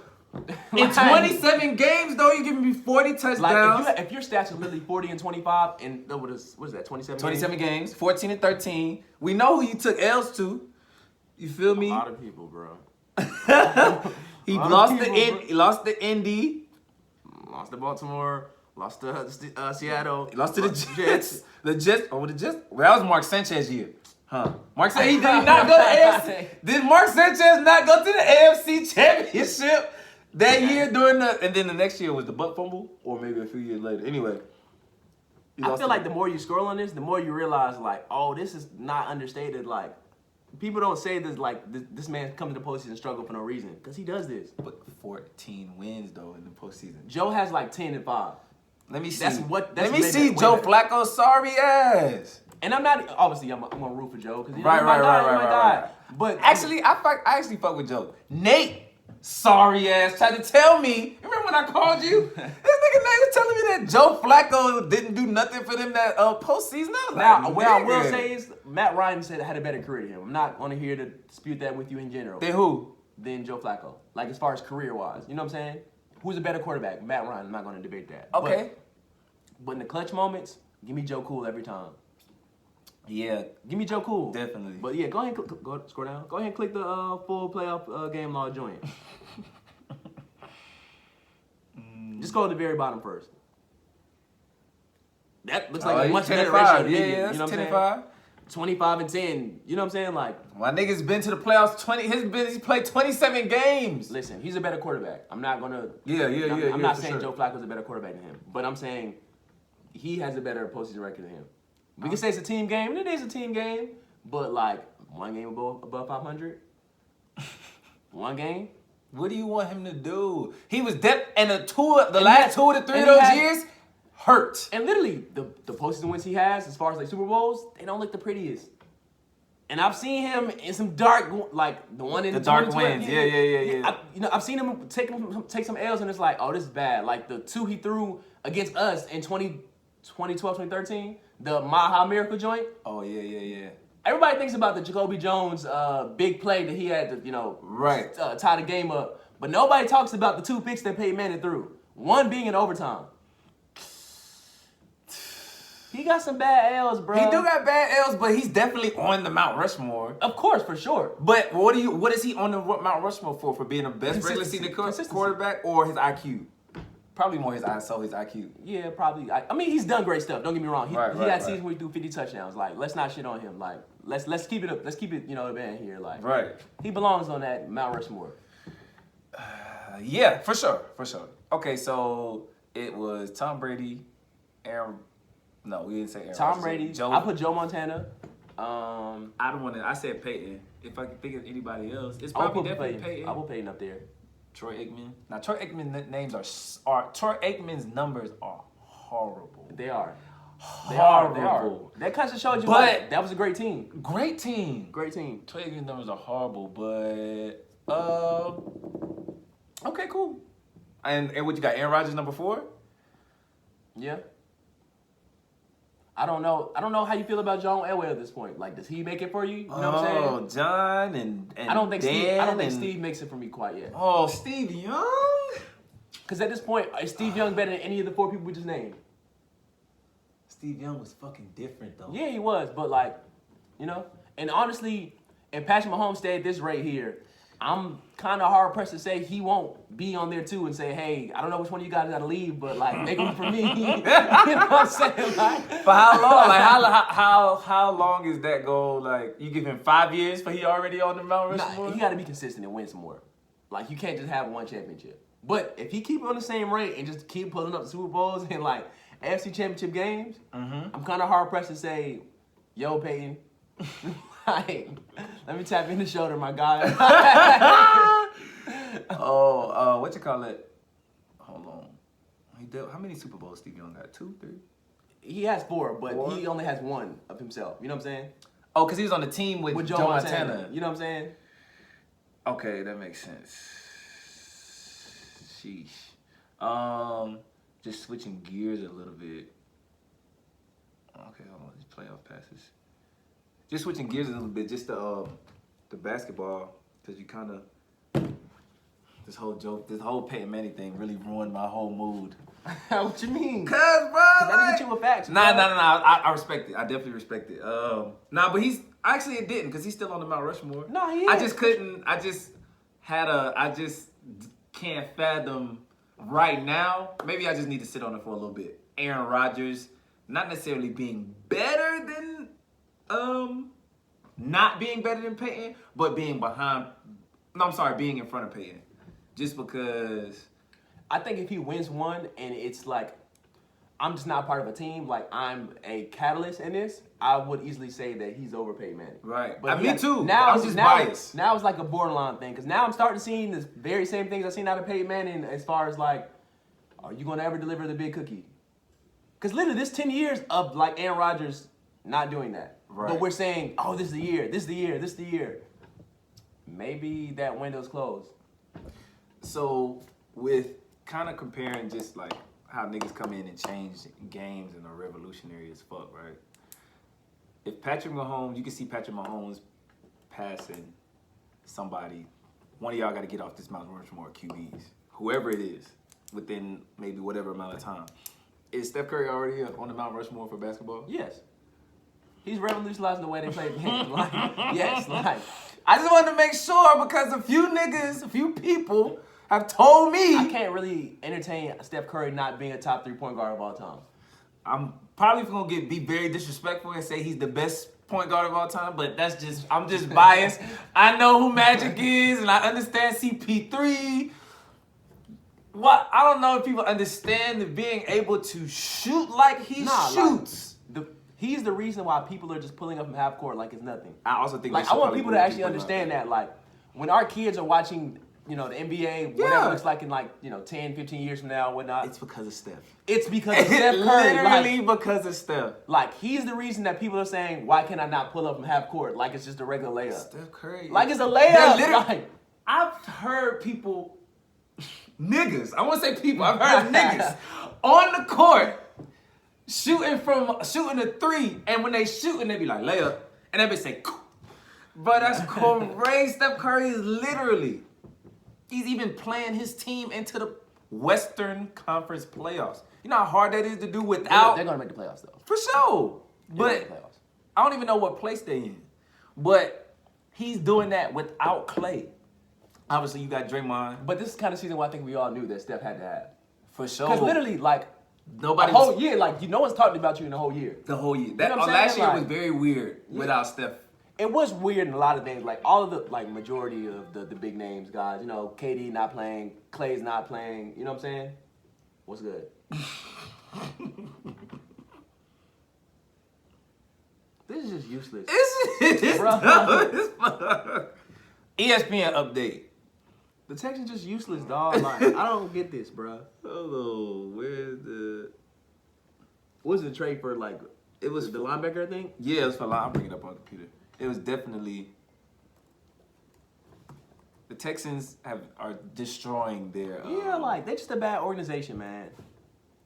In 27 games, though, you're giving me 40 touchdowns. Like, if your stats are literally 40 and 25, and what is that, 27 27 games, 14 and 13. We know who you took L's to. You feel me? A lot of people, bro. He lost the Indy. Lost to Baltimore. Lost to Seattle. He lost to the Jets. The Jets. Well, that was Mark Sanchez year. Huh. Mark Sanchez, he did not go to AFC. Did Mark Sanchez not go to the AFC Championship that year and then the next year was the butt fumble? Or maybe a few years later. Anyway. I feel like the more you scroll on this, the more you realize, like, oh, this is not understated. Like, people don't say this, like, this man comes to the postseason and struggle for no reason. Because he does this. But 14 wins, though, in the postseason. Joe has, like, 10 and 5. Let me see. Let me see Joe Flacco's sorry ass. And I'm not, obviously, I'm going to root for Joe. Because Right. But actually, I actually fuck with Joe. Nate, sorry ass, tried to tell me. Remember when I called you? This nigga Nate was telling me that Joe Flacco didn't do nothing for them that postseason. Now, what I will say is, Matt Ryan had a better career than him. I'm not on here to dispute that with you in general. Then who? Than Joe Flacco. Like, as far as career-wise. You know what I'm saying? Who's a better quarterback? Matt Ryan. I'm not going to debate that. Okay. But in the clutch moments, give me Joe Cool every time. Yeah. Give me Joe Cool. Definitely. But yeah, go ahead and scroll down. Go ahead and click the full playoff game log joint. Just go to the very bottom first. That looks like a much better ratio. Yeah, you know what I'm 10 and saying? 5. 25 and 10. You know what I'm saying? Like, my nigga's been to the playoffs 20. He's played 27 games. Listen, he's a better quarterback. I'm not gonna. I'm not saying Joe Flacco's a better quarterback than him, but I'm saying he has a better postseason record than him. We can say it's a team game, and it is a team game, but like one game above 500, one game. What do you want him to do? He was and last 2 of the 3 of those years hurt. And literally, the postseason wins he has, as far as like Super Bowls, they don't look the prettiest. And I've seen him in some dark, like the one in the dark wins. Yeah. I've seen him take some L's, and it's like, oh, this is bad. Like the 2 he threw against us in 2012, 2013, the Maha Miracle joint. Oh yeah. Everybody thinks about the Jacoby Jones big play that he had to, tie the game up. But nobody talks about the 2 picks that Peyton Manning threw. One being in overtime. He got some bad L's, bro. He do got bad L's, but he's definitely on the Mount Rushmore. Of course, for sure. But what is he on the Mount Rushmore for? For being the best regular season quarterback or his IQ? Probably more his IQ. Yeah, probably. I mean, he's done great stuff. Don't get me wrong. He Right, had seasons where he threw 50 touchdowns. Like, let's not shit on him. Like, let's keep it up. Let's keep it, you know, the man here. Like, Right. He belongs on that Mount Rushmore. Yeah, for sure. Okay, so it was Tom Brady, Aaron. No, we didn't say Aaron. Tom Rodgers. Brady. Joe. I put Joe Montana. I don't want to. I said Peyton. If I could think of anybody else, it's I will probably put definitely Peyton. Peyton. I will Peyton up there. Troy Aikman. Now Troy Aikman's names are Troy Aikman's numbers are horrible. They are. They Horrible. are. That kind of showed you. But- like, that was a great team. Great team. Great team. Troy Aikman's numbers are horrible, but okay, cool. And what you got? Aaron Rodgers number 4. Yeah. I don't know how you feel about John Elway at this point. Like, does he make it for you? You know what I'm saying? John and I don't think Dan Steve makes it for me quite yet. Oh, Steve Young. Because at this point, is Steve Young better than any of the 4 people we just named? Steve Young was fucking different though. Yeah, he was, but like, you know. And honestly, if Patrick Mahomes stayed at this rate here, I'm kind of hard pressed to say he won't be on there too and say, hey, I don't know which one of you guys got to leave, but like, make them for me. You know what I'm saying? Like, For how long? Like how long is that goal? Like you give him 5 years for he already on the Mount Rushmore? you got to be consistent and win some more. Like, you can't just have one championship. But if he keep on the same rate and just keep pulling up the Super Bowls and like AFC Championship games, I'm kind of hard pressed to say, yo, Peyton. Like, let me tap in the shoulder, my guy. What you call it? Hold on. How many Super Bowls Steve Young got? 2, 3? He has 4, but 4? he only has 1 of himself. You know what I'm saying? Oh, because he was on the team with Joe Joe Montana. Montana. You know what I'm saying? Okay, that makes sense. Sheesh. Just switching gears a little bit. Okay, hold on. These playoff passes. Just switching gears a little bit. Just the basketball, because you kind of this whole Peyton Manning thing really ruined my whole mood. What you mean? Cause bro, I didn't get you a fact. Nah. I respect it. I definitely respect it. But he's actually it didn't because he's still on the Mount Rushmore. No, he is. I just couldn't. I just can't fathom right now. Maybe I just need to sit on it for a little bit. Aaron Rodgers, not necessarily being better than, not being better than Peyton, but being behind. No, I'm sorry, being in front of Peyton, just because. I think if he wins one and it's like, I'm just not part of a team, like I'm a catalyst in this, I would easily say that he's over Peyton Manning. Right. But Me too. Now I'm just biased. Now it's like a borderline thing because now I'm starting seeing the very same things I've seen out of Peyton Manning as far as like, are you going to ever deliver the big cookie? Because literally this 10 years of like Aaron Rodgers not doing that. Right. But we're saying, oh, this is the year, this is the year, this is the year. Maybe that window's closed. So with kind of comparing just like how niggas come in and change games and are revolutionary as fuck, right? If Patrick Mahomes, you can see Patrick Mahomes passing somebody, one of y'all got to get off this Mount Rushmore QBs, whoever it is, within maybe whatever amount of time. Is Steph Curry already on the Mount Rushmore for basketball? Yes. He's revolutionizing the way they play the game. Like, yes, like. I just wanted to make sure because a few people have told me. I can't really entertain Steph Curry not being a top 3 point guard of all time. I'm probably gonna be very disrespectful and say he's the best point guard of all time, but I'm just biased. I know who Magic is, and I understand CP3. What I don't know if people understand the being able to shoot like he shoots. He's the reason why people are just pulling up from half court like it's nothing. I also think like I want people to actually understand that. Like when our kids are watching, you know, the NBA, whatever it looks like in like, you know, 10, 15 years from now, whatnot. It's because of Steph. It's because of Steph Curry. Literally because of Steph. Like he's the reason that people are saying, why can I not pull up from half court like it's just a regular layup? Steph Curry. Like it's a layup. Like, I've heard people, niggas. I want to say people. I've heard niggas on the court shooting a 3, and when they shooting, they be like layup, and they be say, bro, that's crazy. Steph Curry is literally, he's even playing his team into the Western Conference playoffs. You know how hard that is to do without. They're gonna make the playoffs though. For sure, but I don't even know what place they in. But he's doing that without Clay. Obviously, you got Draymond. But this is the kind of season where I think we all knew that Steph had to have. For sure. Because literally, like, nobody the whole year, like, no one's talked about you in the whole year. The whole year. You know what I'm Last saying? year Like, was very weird without Steph. It was weird in a lot of things. Like, all of the, like, majority of the big names guys. You know, KD not playing, Clay's not playing. You know what I'm saying? What's good? This is just useless. It's Bro. dumb as fuck. ESPN update. The Texans just useless, dog. Like, I don't get this, bro. Hello, where's the... What was the trade for, like, It was the linebacker thing? Yeah, it was for line. I'm bringing it up on the computer. It was definitely... The Texans are destroying their... Yeah, like, they're just a bad organization, man.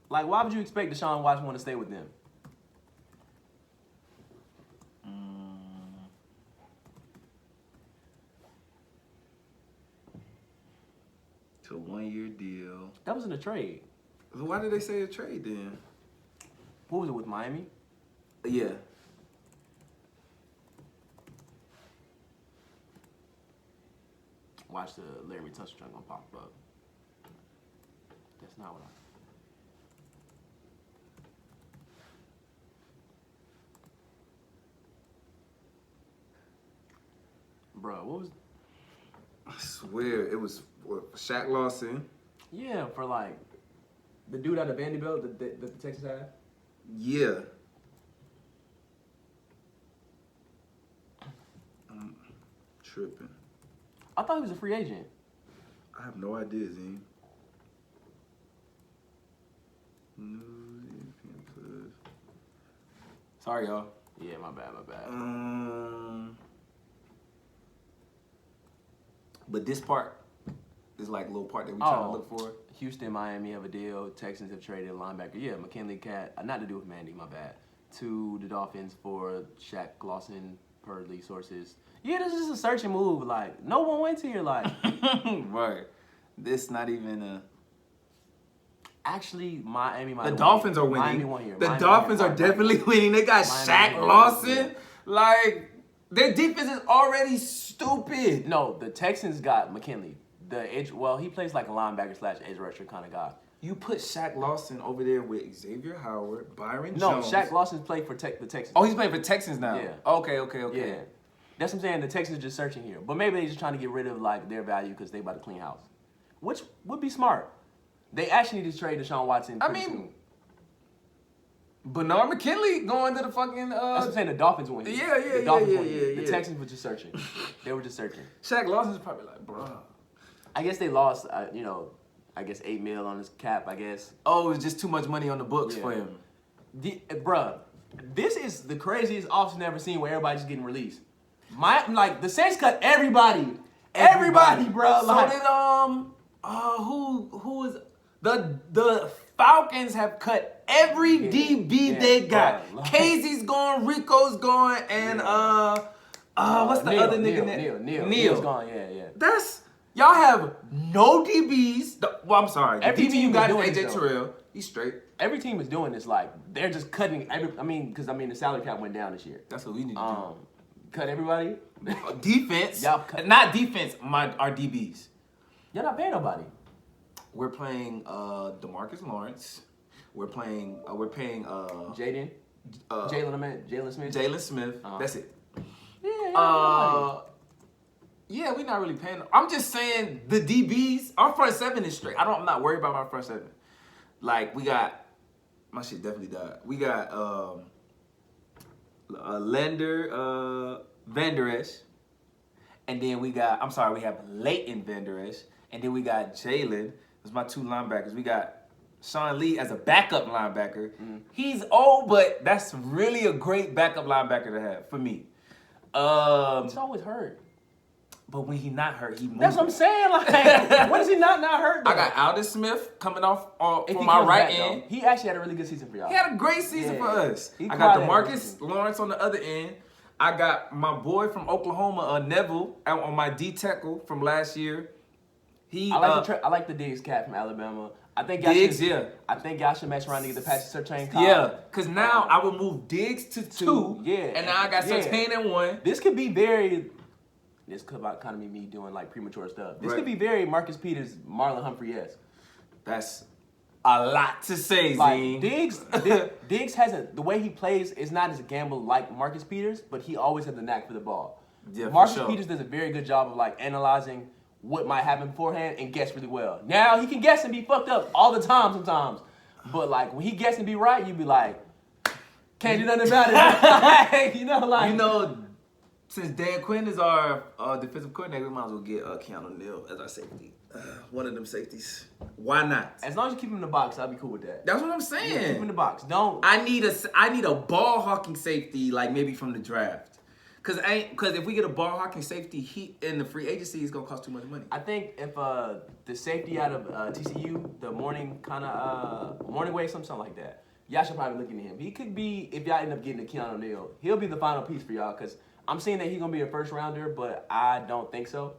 Like, why would you expect Deshaun Watson want to stay with them? It's a 1-year deal. That was in a trade. Why did they say a trade then? What was it with Miami? Yeah. Watch the Larry Tunsil trying to pop up. That's not what Bro, what was... I swear, it was Shaq Lawson. Yeah, for like the dude out of Vanderbilt that the Texans had. Yeah. I'm tripping. I thought he was a free agent. I have no idea, Zine. News, ESPN Plus. Sorry, y'all. Yeah, my bad. But this part is like a little part that we trying to look for. Houston, Miami have a deal. Texans have traded a linebacker. Yeah, McKinley Cat. Not to do with Mandy, my bad. To the Dolphins for Shaq Lawson, per league sources. Yeah, this is just a searching move. Like, no one went here. Like, right. This not even a... Actually, Miami might The win Dolphins here. are winning. Miami won here. The Miami Dolphins won are here. definitely winning. They got Miami Shaq won here. Lawson. Yeah. Like, their defense is already stupid. No, the Texans got McKinley. The edge. Well, he plays like a linebacker / edge rusher kind of guy. You put Shaq Lawson over there with Xavier Howard, Byron No, Jones. Shaq Lawson's played for the Texans. Oh, he's playing for Texans now. Yeah. Okay. Yeah. That's what I'm saying. The Texans are just searching here. But maybe they're just trying to get rid of like their value because they about to clean house. Which would be smart. They actually need to trade Deshaun Watson. I pretty mean, soon. Bernard McKinley going to the fucking... That's what I'm saying. The Dolphins win. Yeah, The Dolphins win. yeah. The Texans were just searching. They were just searching. Shaq Lawson's probably like, bro. I guess they lost, I guess $8 million on his cap, I guess. Oh, it's just too much money on the books Yeah. for him. Bruh, this is the craziest offseason ever seen where everybody's getting released. The Saints cut everybody. Everybody, bro. So Like, did who is the Falcons have cut every DB they got. Bruh, like- Casey's gone, Rico's gone, and what's the other nigga name? Neil. Neil's gone, yeah. That's y'all have no DBs. I'm sorry. The Every DB team you got is is doing AJ this, though. Terrell. He's straight. Every team is doing this. Like, they're just cutting the salary cap went down this year. That's what we need to Cut everybody. do. Defense. Y'all cut- Not defense. Our DBs. You're not paying nobody. We're playing DeMarcus Lawrence. We're paying Jalen Smith. Jalen Smith. That's it. Yeah. Yeah, we're not really paying. I'm just saying the DBs, our front seven is straight. I'm not worried about my front seven. Like, we got, my shit definitely died. We got Van Der Esch. And then we have Leighton Van Der Esch. And then we got Jalen. Those my two linebackers. We got Sean Lee as a backup linebacker. He's old, but that's really a great backup linebacker to have for me. He's always hurt. But when he not hurt, he moves. That's what I'm saying. Like, when is he not hurt, though? I got Aldon Smith coming off If for he my comes right back, end. though, he actually had a really good season for y'all. He had a great season Yeah. for us. He I got cried at DeMarcus everything. Lawrence on the other end. I got my boy from Oklahoma, Neville, out on my D tackle from last year. I like the Diggs cat from Alabama. I think y'all Diggs, should, yeah. I think y'all should mess around and get the Patrick Surtain. Yeah, because now I will move Diggs to two. Yeah. And now I got Yeah. Surtain in one. This could be very. This could kind of be me doing like premature stuff. This Right. could be very Marcus Peters, Marlon Humphrey-esque. That's a lot to say, Like Zine. Diggs hasn't, the way he plays is not as a gamble like Marcus Peters, but he always has the knack for the ball. Yeah, for Marcus sure. Peters does a very good job of like analyzing what might happen beforehand and guess really well. Now he can guess and be fucked up all the time sometimes, but like when he guess and be right, you be like, can't do nothing about it. You know, since Dan Quinn is our defensive coordinator, we might as well get Keanu Neal as our safety. One of them safeties. Why not? as long as you keep him in the box, I'll be cool with that. That's what I'm Yeah, saying. keep him in the box. Don't. I need a ball hawking safety, like maybe from the draft. Cause if we get a ball hawking safety, he in the free agency is gonna cost too much money. I think if the safety out of TCU, the morning wave, something like that, y'all should probably look into him. He could be, if y'all end up getting a Keanu Neal, he'll be the final piece for y'all. Cause I'm saying that he's gonna be a first rounder, but I don't think so.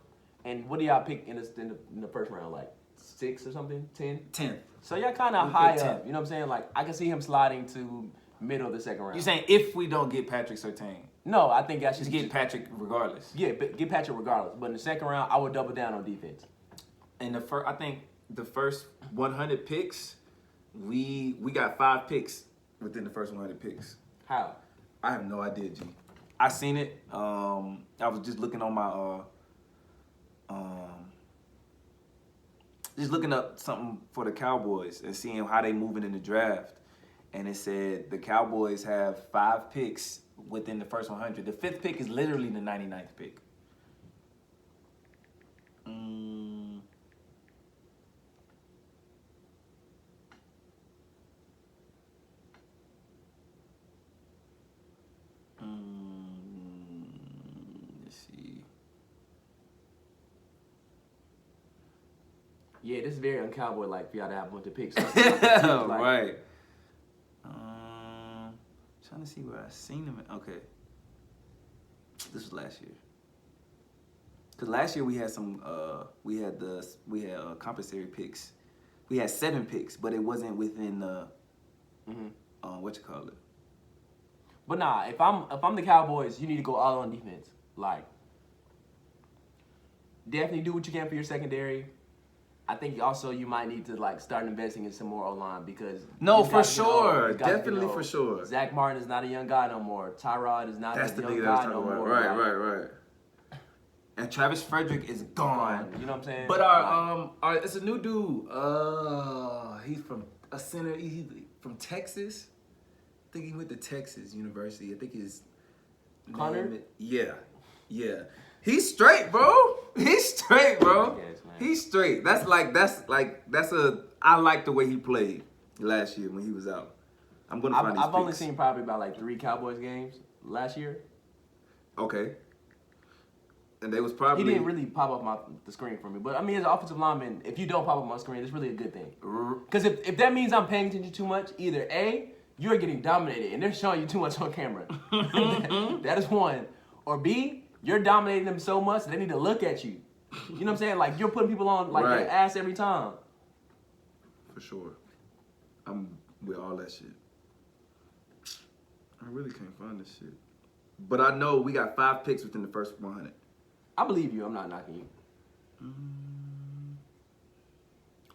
And what do y'all pick in the first round? Like 6 or something, 10? 10th. So y'all kind of We high pick 10. up. You know what I'm saying? Like I can see him sliding to middle of the second round. You saying if we don't get Patrick Surtain, No, I think y'all should just get Patrick regardless. Yeah, but get Patrick regardless. But in the second round, I would double down on defense. And I think the first 100 picks, we got 5 picks within the first 100 picks. How? I have no idea, G. I seen it. I was just looking on my just looking up something for the Cowboys and seeing how they moving in the draft. And it said the Cowboys have 5 picks within the first 100. The 5th pick is literally the 99th pick. Let's see. Yeah, this is very uncowboy like for y'all to have a bunch of picks. Right. Trying to see where I seen him. Okay. This was last year. Cause last year we had some. We had compensatory picks. We had 7 picks, but it wasn't within the. What you call it? But nah, if I'm the Cowboys, you need to go all on defense. Like, definitely do what you can for your secondary. I think also you might need to like start investing in some more O-line because No, these for guys get old. sure. These guys get Definitely old. for sure. Zach Martin is not a young guy no more. Tyrod is not That's a the young nigga that was guy no talking about. more. Right. And Travis Frederick is gone. You know what I'm saying? But our it's a new dude. He's from a center. He's from Texas. I think he went to Texas University. I think his Connor? name is- Yeah. He's straight, bro. He's straight, bro. Yes, man. He's straight. That's I like the way he played last year when he was out. I'm gonna find these I've only picks. seen probably about like 3 Cowboys games last year. Okay. And they was probably He didn't really pop up the screen for me. But I mean, as an offensive lineman, if you don't pop up my screen, it's really a good thing. Because if that means I'm paying attention too much, either A, you're getting dominated and they're showing you too much on camera. That is one. Or B, you're dominating them so much they need to look at you. You know what I'm saying? Like you're putting people on like Right. their ass every time. For sure. I'm with all that shit. I really can't find this shit. But I know we got 5 picks within the first 100. I believe you. I'm not knocking you.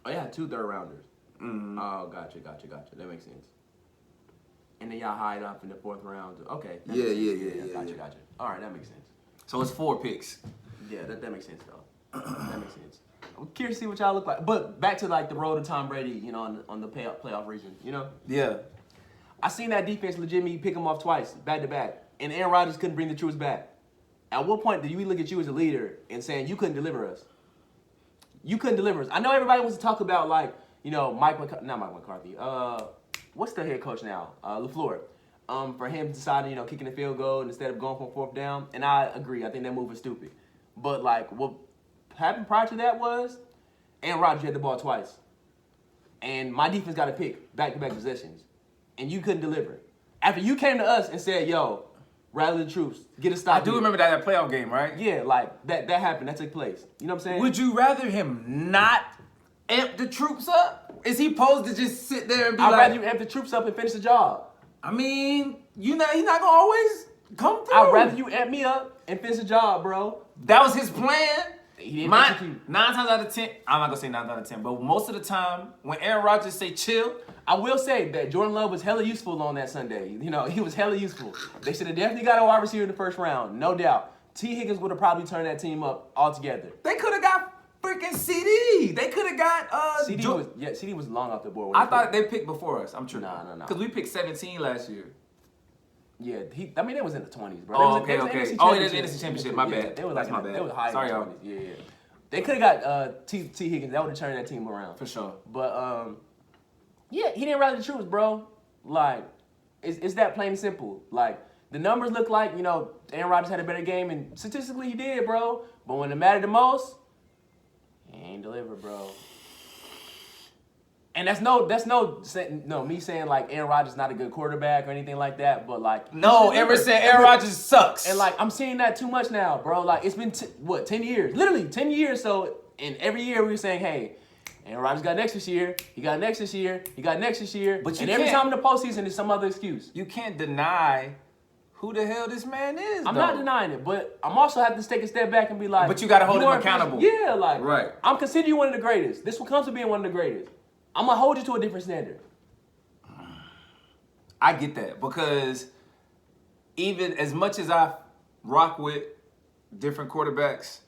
Oh, yeah, 2 third rounders. Oh, gotcha. That makes sense. And then y'all hide up in the 4th round. Okay. that makes sense. Yeah. Gotcha. All right, that makes sense. So it's 4 picks. Yeah, that makes sense though. That makes sense. I'm curious to see what y'all look like. But back to like the road to Tom Brady, you know, on the playoff region, you know? Yeah. I seen that defense legitimately pick him off twice, back to back. And Aaron Rodgers couldn't bring the troops back. At what point do we look at you as a leader and saying you couldn't deliver us? You couldn't deliver us. I know everybody wants to talk about like, you know, not Mike McCarthy. What's the head coach now? LaFleur. For him deciding, you know, kicking the field goal instead of going for a 4th down. And I agree. I think that move was stupid. But like what happened prior to that was Aaron Rodgers had the ball twice. And my defense got a pick back-to-back possessions. And you couldn't deliver. After you came to us and said, yo, rally the troops, get a stop. I do remember that playoff game, right? Yeah, like that happened. That took place. You know what I'm saying? Would you rather him not amp the troops up? Is he supposed to just sit there and be I'd like, rather you amp the troops up and finish the job. I mean, he's not gonna always come through. I'd rather you amp me up and finish the job, bro. That was his plan. He didn't execute. 9 times out of 10, I'm not gonna say 9 out of 10, but most of the time when Aaron Rodgers say chill, I will say that Jordan Love was hella useful on that Sunday. You know, he was hella useful. They should have definitely got a wide receiver in the first round, no doubt. T. Higgins would have probably turned that team up altogether. they could have got freaking CD. They could have got CD was long off the board. I thought they picked before us. I'm true. No. Because we picked 17 last year. Yeah, it was in the 20s, bro. Oh, They was okay. NFC Oh, it is championship. NFC championship. My bad. They were That's like my bad. They were high Sorry, in the y'all. 20s. Yeah. They could have got T. Higgins. That would have turned that team around. For sure. But yeah, he didn't rally the troops, bro. Like, it's that plain and simple. Like, the numbers look like, you know, Aaron Rodgers had a better game, and statistically he did, bro. But when it mattered the most, he ain't delivered, bro. And that's no me saying like Aaron Rodgers is not a good quarterback or anything like that, but like No, ever since Aaron Rodgers sucks. and like I'm seeing that too much now, bro. Like it's been 10 years, literally 10 years. So in every year we were saying, hey, Aaron Rodgers got next this year. He got next this year. He got next this year. But and every time in the postseason, there's some other excuse. You can't deny who the hell this man is. I'm though. not denying it, but I'm also have to take a step back and be like, But you gotta hold him weren't accountable. Yeah, like Right. I'm considering you one of the greatest. This will come to being one of the greatest. I'm gonna hold you to a different standard. I get that because even as much as I rock with different quarterbacks,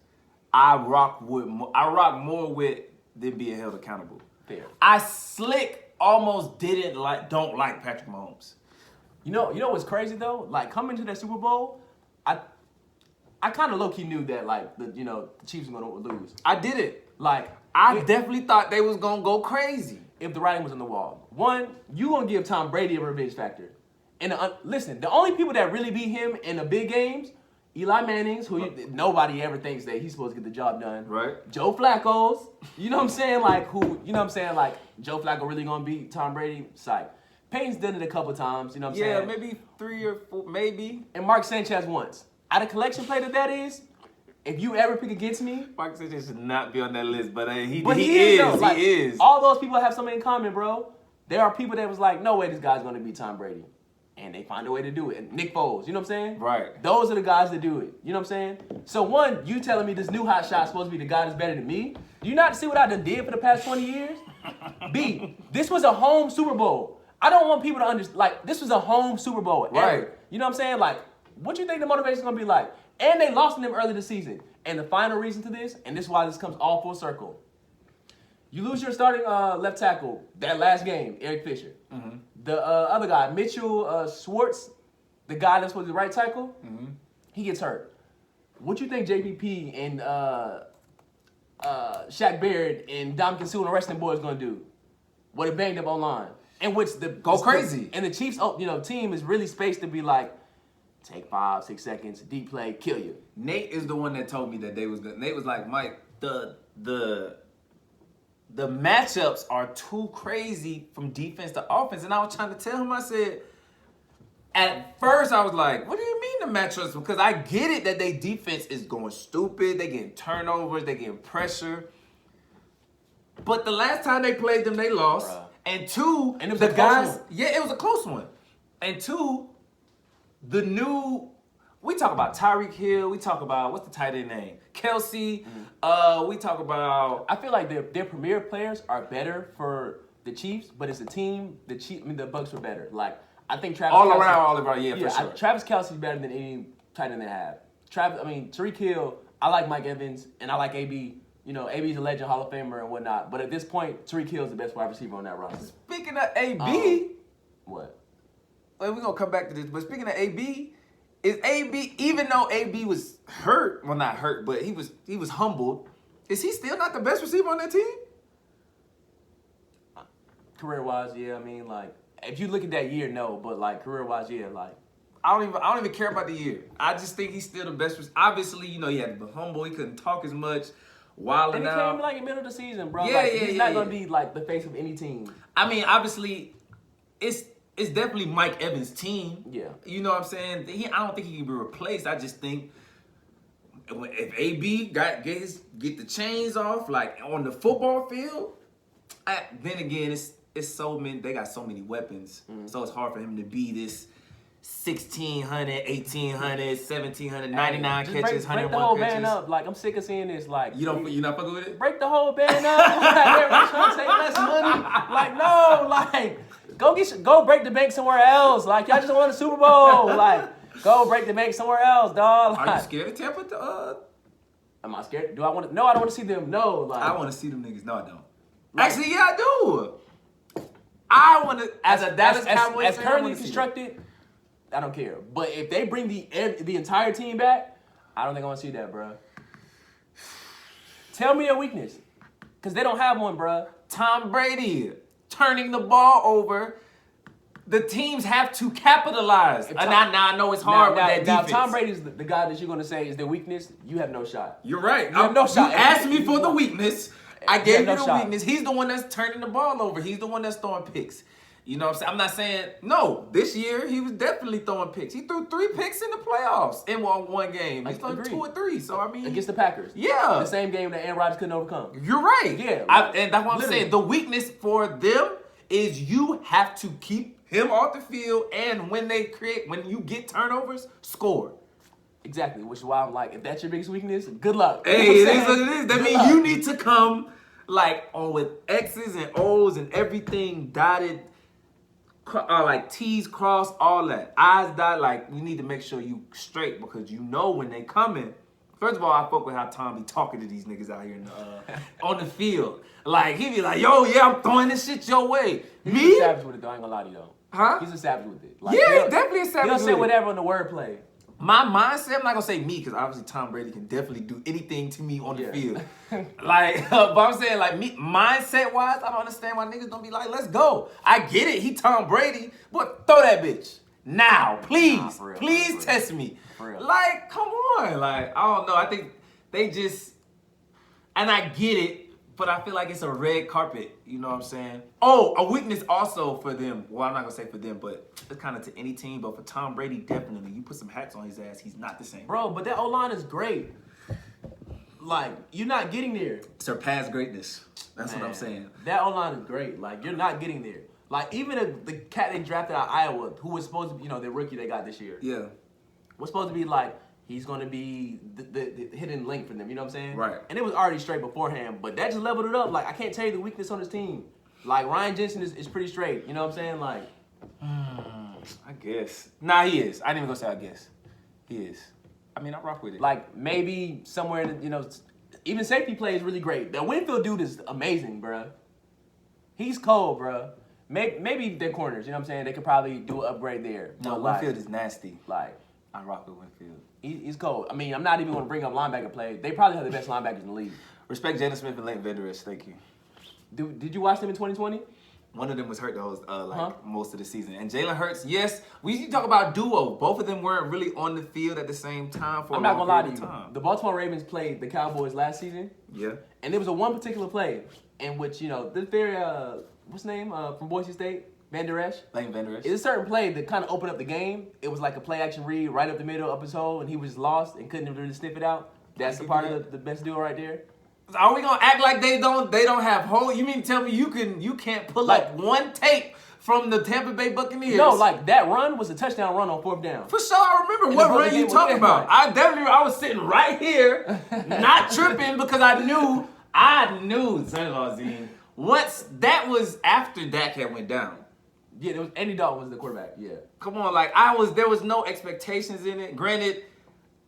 I rock more with them being held accountable. Fair. I slick almost don't like Patrick Mahomes. You know what's crazy though? Like coming to that Super Bowl, I kind of low key knew that like the Chiefs were gonna lose. I did it. Like I definitely thought they was gonna go crazy. If the writing was on the wall, one, you gonna give Tom Brady a revenge factor. And listen, the only people that really beat him in the big games, Eli Manning's, nobody ever thinks that he's supposed to get the job done. Right. Joe Flacco's, you know what I'm saying? Like like Joe Flacco really gonna beat Tom Brady? Psych. Payne's done it a couple times, you know what I'm saying? Yeah, maybe 3 or 4, maybe. And Mark Sanchez once. Out of collection play that is, if you ever pick against me, Mark Sanchez should not be on that list, but he is. Though. Like, he is. All those people have something in common, bro. There are people that was like, no way this guy's gonna beat Tom Brady. And they find a way to do it. And Nick Foles, you know what I'm saying? Right. Those are the guys that do it. You know what I'm saying? So one, you telling me this new hot shot is supposed to be the guy that's better than me? Do you not see what I done did for the past 20 years? B, this was a home Super Bowl. I don't want people to understand, like, this was a home Super Bowl. Ever. Right. You know what I'm saying? Like, what do you think the motivation is gonna be like? And they lost to them early this season. And the final reason to this, and this is why this comes all full circle. You lose your starting left tackle that last game, Eric Fisher. Mm-hmm. The other guy, Mitchell Schwartz, the guy that's supposed to be right tackle, he gets hurt. What you think JPP and Shaq Barrett and Dominican Sue and the rest of them boys gonna do? What a banged up online. And which Go crazy. And the Chiefs, team is really spaced to be like, take 5-6 seconds, deep play, kill you. Nate is the one that told me that they was good. Nate was like, Mike, the matchups are too crazy from defense to offense. And I was trying to tell him, I said, at first I was like, what do you mean the matchups? Because I get it that they defense is going stupid. They getting turnovers. They getting pressure. But the last time they played them, they lost. Bruh. And two, and it was the a close guys, one. yeah, it was a close one. And two, we talk about Tyreek Hill. We talk about, what's the tight end name? Kelsey. We talk about... I feel like their premier players are better for the Chiefs, but as a team, the Bucs were better. Like, I think Travis all Kelce, around, yeah, for sure. Travis Kelce's better than any tight end they have. Tariq Hill, I like Mike Evans, and I like AB. You know, AB's a legend, Hall of Famer, and whatnot. But at this point, Tariq Hill is the best wide receiver on that roster. Speaking of AB... What? Well, we're going to come back to this, but speaking of AB, is AB, even though AB was hurt, well, not hurt, but he was humbled, is he still not the best receiver on that team? Career-wise, yeah. I mean, like, if you look at that year, no. But, like, career-wise, yeah, like. I don't even care about the year. I just think he's still the best. Obviously, he had to be humble. He couldn't talk as much. And he came like in the middle of the season, bro. He's not gonna be like the face of any team. I mean, obviously, it's definitely Mike Evans' team. Yeah. You know what I'm saying? I don't think he can be replaced. I just think if AB get the chains off, like on the football field, then again, it's so many. They got so many weapons, so it's hard for him to be this 1,600, 1,800, 1,700, 99 Just catches, break the 101 whole catches. band up. Like, I'm sick of seeing this. Like, You're not fucking with it? break the whole band up. Like, everyone's trying to save less money. Like, no, like, go break the bank somewhere else. Like, y'all just won the Super Bowl. Like, go break the bank somewhere else, dog. Like, Are you scared of Tampa? Am I scared? Do I want to? No, I don't want to see them. No, like, I want to see them niggas. No, I don't. Like- Actually, yeah, I do. I want to, as a Dallas Cowboys as fan, I currently wanna see constructed, I don't care. But if they bring the entire team back, I don't think I want to see that, bro. Tell me your weakness, because they don't have one, bro. Tom Brady turning the ball over. The teams have to capitalize. Now I know it's hard with that defense. Now, Tom Brady's the guy that you're going to say is their weakness. You have no shot. You're right. You have no shot. You asked me for the weakness. I gave you no the shot. weakness. He's the one that's turning the ball over. He's the one that's throwing picks. You know what I'm saying? I'm not saying, no, this year he was definitely throwing picks. He threw 3 picks in the playoffs in one game. He's thrown 2 or 3. So, I mean. Against the Packers. Yeah. The same game that Aaron Rodgers couldn't overcome. You're right. Yeah. And that's what I'm saying. The weakness for them is you have to keep him off the field, and when you get turnovers, score. Exactly, which is why I'm like, if that's your biggest weakness, good luck. Hey, You it know is what what I'm it is. saying? That Good means luck. you need to come like on with X's and O's and everything dotted, like T's crossed, all that. I's dotted, like you need to make sure you straight because you know when they coming. First of all, I fuck with how Tom be talking to these niggas out here in the, on the field. Like, he be like, yo, yeah, I'm throwing this shit your way. He's Me? a savage with it, though. I ain't gonna lie to you, though. Huh? He's a savage with it. Like, Yeah, he'll- definitely a savage He'll say with it. whatever on the wordplay. My mindset, I'm not gonna say me, because obviously Tom Brady can definitely do anything to me on the Yeah. field. Like, but I'm saying, like, me, mindset wise, I don't understand why niggas don't be like, let's go. I get it, he Tom Brady, but throw that bitch. Now, please, Nah, for real, please for real. test me. For real. Like, come on. Like, I don't know. I think they just, and I get it, but I feel like it's a red carpet. You know what I'm saying? Oh, a weakness also for them. Well, I'm not going to say for them, but it's kind of to any team. But for Tom Brady, definitely. You put some hats on his ass, he's not the same. Bro, but that O-line is great. Like, you're not getting there. Surpass greatness. That's what Man, I'm saying. That O-line is great. Like, you're not getting there. Like, even the cat they drafted out of Iowa, who was supposed to be, the rookie they got this year, Yeah. was supposed to be like, he's going to be the hidden link for them, you know what I'm saying? Right. And it was already straight beforehand, but that just leveled it up. Like, I can't tell you the weakness on this team. Like, Ryan Jensen is pretty straight, you know what I'm saying? Like, I guess. Nah, he is. I didn't even go say I guess. He is. I mean, I rock with it. like maybe somewhere, even safety play is really great. The Winfield dude is amazing, bruh. He's cold, bruh. Maybe their corners, you know what I'm saying? They could probably do an upgrade there. No, But, like, Winfield is nasty. Like, I rock with Winfield. he's cold. I mean, I'm not even going to bring up linebacker play. They probably have the best linebackers in the league. Respect Jalen Smith and Leighton Vander Esch. Thank you. Did you watch them in 2020? One of them was hurt the whole, most of the season. And Jalen Hurts, yes, we talk about duo. Both of them weren't really on the field at the same time for I'm a not long going to lie to period you. of time. The Baltimore Ravens played the Cowboys last season, Yeah. and there was one particular play in which, the very, what's his name, from Boise State, Van Der Esch. Leighton Vander Esch. It's a certain play that kind of opened up the game. It was like a play action read right up the middle, up his hole, and he was lost and couldn't really sniff it out. That's the part of the best duo right there. Are we gonna act like they don't have holes? You mean to tell me you can't pull up one tape from the Tampa Bay Buccaneers? No, like that run was a touchdown run on 4th down. For sure, I remember what run you talking about. I definitely, I was sitting right here, not tripping because I knew, son-in-law Zine. Once that was after Dak had went down. Yeah, there was Andy Dalton was the quarterback. Yeah. Come on, there was no expectations in it. Granted,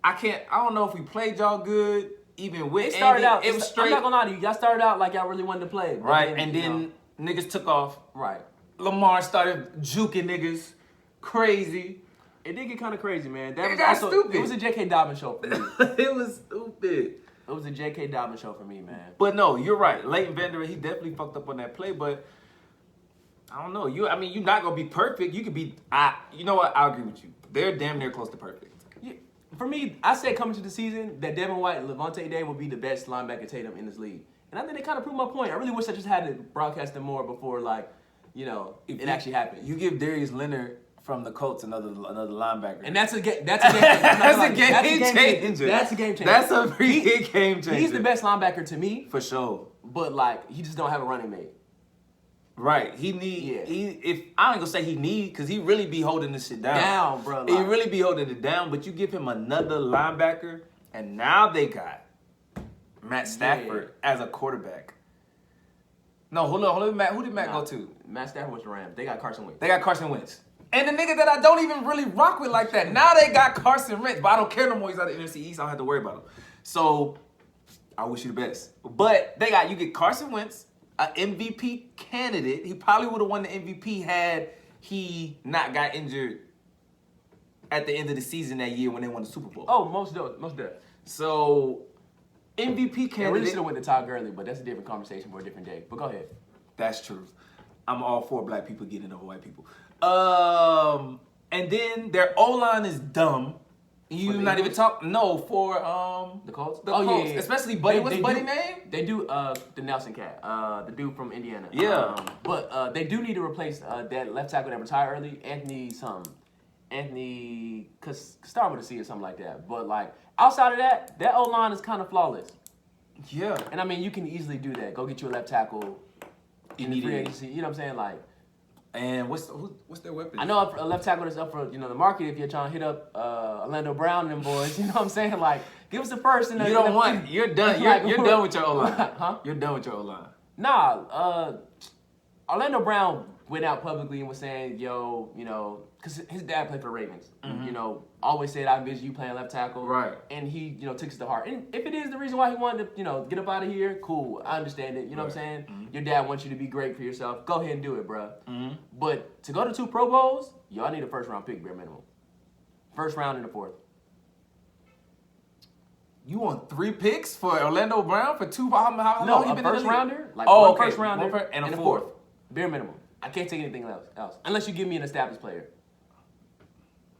I don't know if we played y'all good, even with It started Andy. out. It was straight. I'm not gonna lie to you. Y'all started out like y'all really wanted to play. But Right, and then niggas took off. Right. Lamar started juking niggas crazy. It did get kind of crazy, man. It got stupid. It was a J.K. Dobbins show for me. It was stupid. It was a J.K. Dobbins show for me, man. But no, you're right. Leighton Vander, he definitely fucked up on that play, but I don't know. You're not gonna be perfect. You could be. You know what? I agree with you. They're damn near close to perfect. Yeah, for me, I said coming to the season that Devin White and Levante Day would be the best linebacker Tatum in this league, and I think they kind of proved my point. I really wish I just had to broadcast them more before, it actually happened. You give Darius Leonard from the Colts another linebacker, And that's a game. That's a game changer. That's a game changer. That's a freaking game changer. He's the best linebacker to me, for sure. but he just don't have a running mate. Right. He if I ain't gonna say he need, because he really be holding this shit down. Down, bro. He really be holding it down, but you give him another linebacker, and now they got Matt Stafford as a quarterback. No, hold on, Matt. Who did Matt go to? Matt Stafford was the Rams. They got Carson Wentz. They got Carson Wentz. And the nigga that I don't even really rock with like that. Now they got Carson Wentz, but I don't care no more. He's out of the NFC East. I don't have to worry about him. So I wish you the best. But you get Carson Wentz, an MVP candidate. He probably would have won the MVP had he not got injured at the end of the season that year when they won the Super Bowl. Oh, most definitely. So MVP candidate. I really should have went to Todd Gurley, but that's a different conversation for a different day. But go ahead. That's true. I'm all for black people getting over white people. And then their O-line is dumb. You not even talk. No, for the Colts. The Colts, Yeah. Especially Buddy. What's Buddy's name? They do the Nelson cat, the dude from Indiana. Yeah. But they do need to replace that left tackle that retired early, Anthony start with a C or something like that. But like outside of that O-line is kind of flawless. Yeah. And I mean, you can easily do that. Go get you a left tackle in the free agency. You know what I'm saying? Like. And what's their weapon? I know a left tackle that's up for the market if you're trying to hit up Orlando Brown and them boys. You know what I'm saying? Like, give us a first. And You're done. You're done with your O-line. Huh? You're done with your O-line. Nah. Orlando Brown went out publicly and was saying, because his dad played for the Ravens. Mm-hmm. Always said, I envision you playing left tackle. Right. And he, took it to heart. And if it is the reason why he wanted to, get up out of here, cool. I understand it. You know what I'm saying? Mm-hmm. Your dad wants you to be great for yourself. Go ahead and do it, bro. Mm-hmm. But to go to 2 Pro Bowls, y'all need a first-round pick, bare minimum. First round and the 4th. You want 3 picks for Orlando Brown for 2? How long he been first in the league? rounder, like one first rounder and a 4th. 4th. Bare minimum. I can't take anything else. Unless you give me an established player.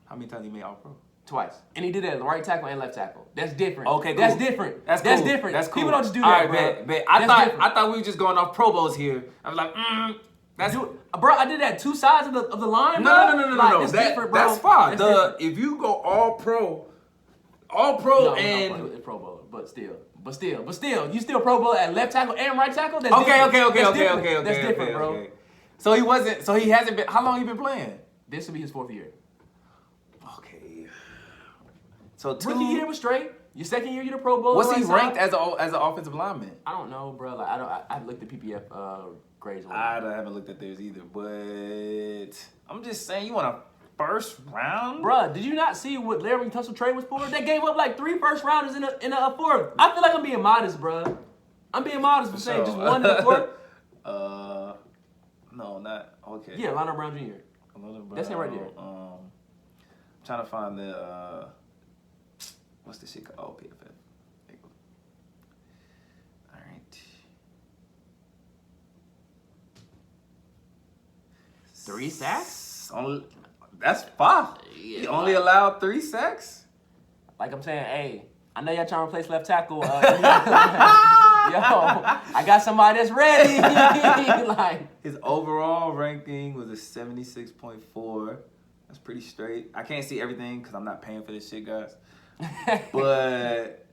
How many times he made All-Pro? Twice. And he did that at right tackle and left tackle. That's different. Okay, cool. That's different. That's different. That's cool. People don't just do All that, right, bro. I thought we were just going off Pro Bowls here. I was like, that's bro, I did that 2 sides of the line, bro. No. That's different, bro. That's fine. That's If you go All Pro and no, Pro Bowl, but still, you still Pro Bowl at left tackle and right tackle. That's okay. That's different, bro. Okay. So he hasn't been. How long he been playing? This will be his 4th year. Okay. So 2 Rookie year was straight. Your 2nd year, you're the Pro Bowl. What's he ranked as an offensive lineman? I don't know, bro. Like I looked at PPF grades. I haven't looked at theirs either, but I'm just saying, you want a first round? Bruh, did you not see what Larry Tussle trade was for? They gave up like 3 first rounders in a 4th. I feel like I'm being modest, bruh. I'm being modest for saying just 1 in the 4th. No, not okay. Yeah, Lionel Brown Jr. That's him right there. I'm trying to find the what's the shit called? Oh, PFF. There you go. All right. 3 sacks? That's 5. He only allowed 3 sacks? Like I'm saying, hey, I know y'all trying to replace left tackle. Yo, I got somebody that's ready. Like his overall ranking was a 76.4. That's pretty straight. I can't see everything because I'm not paying for this shit, guys. But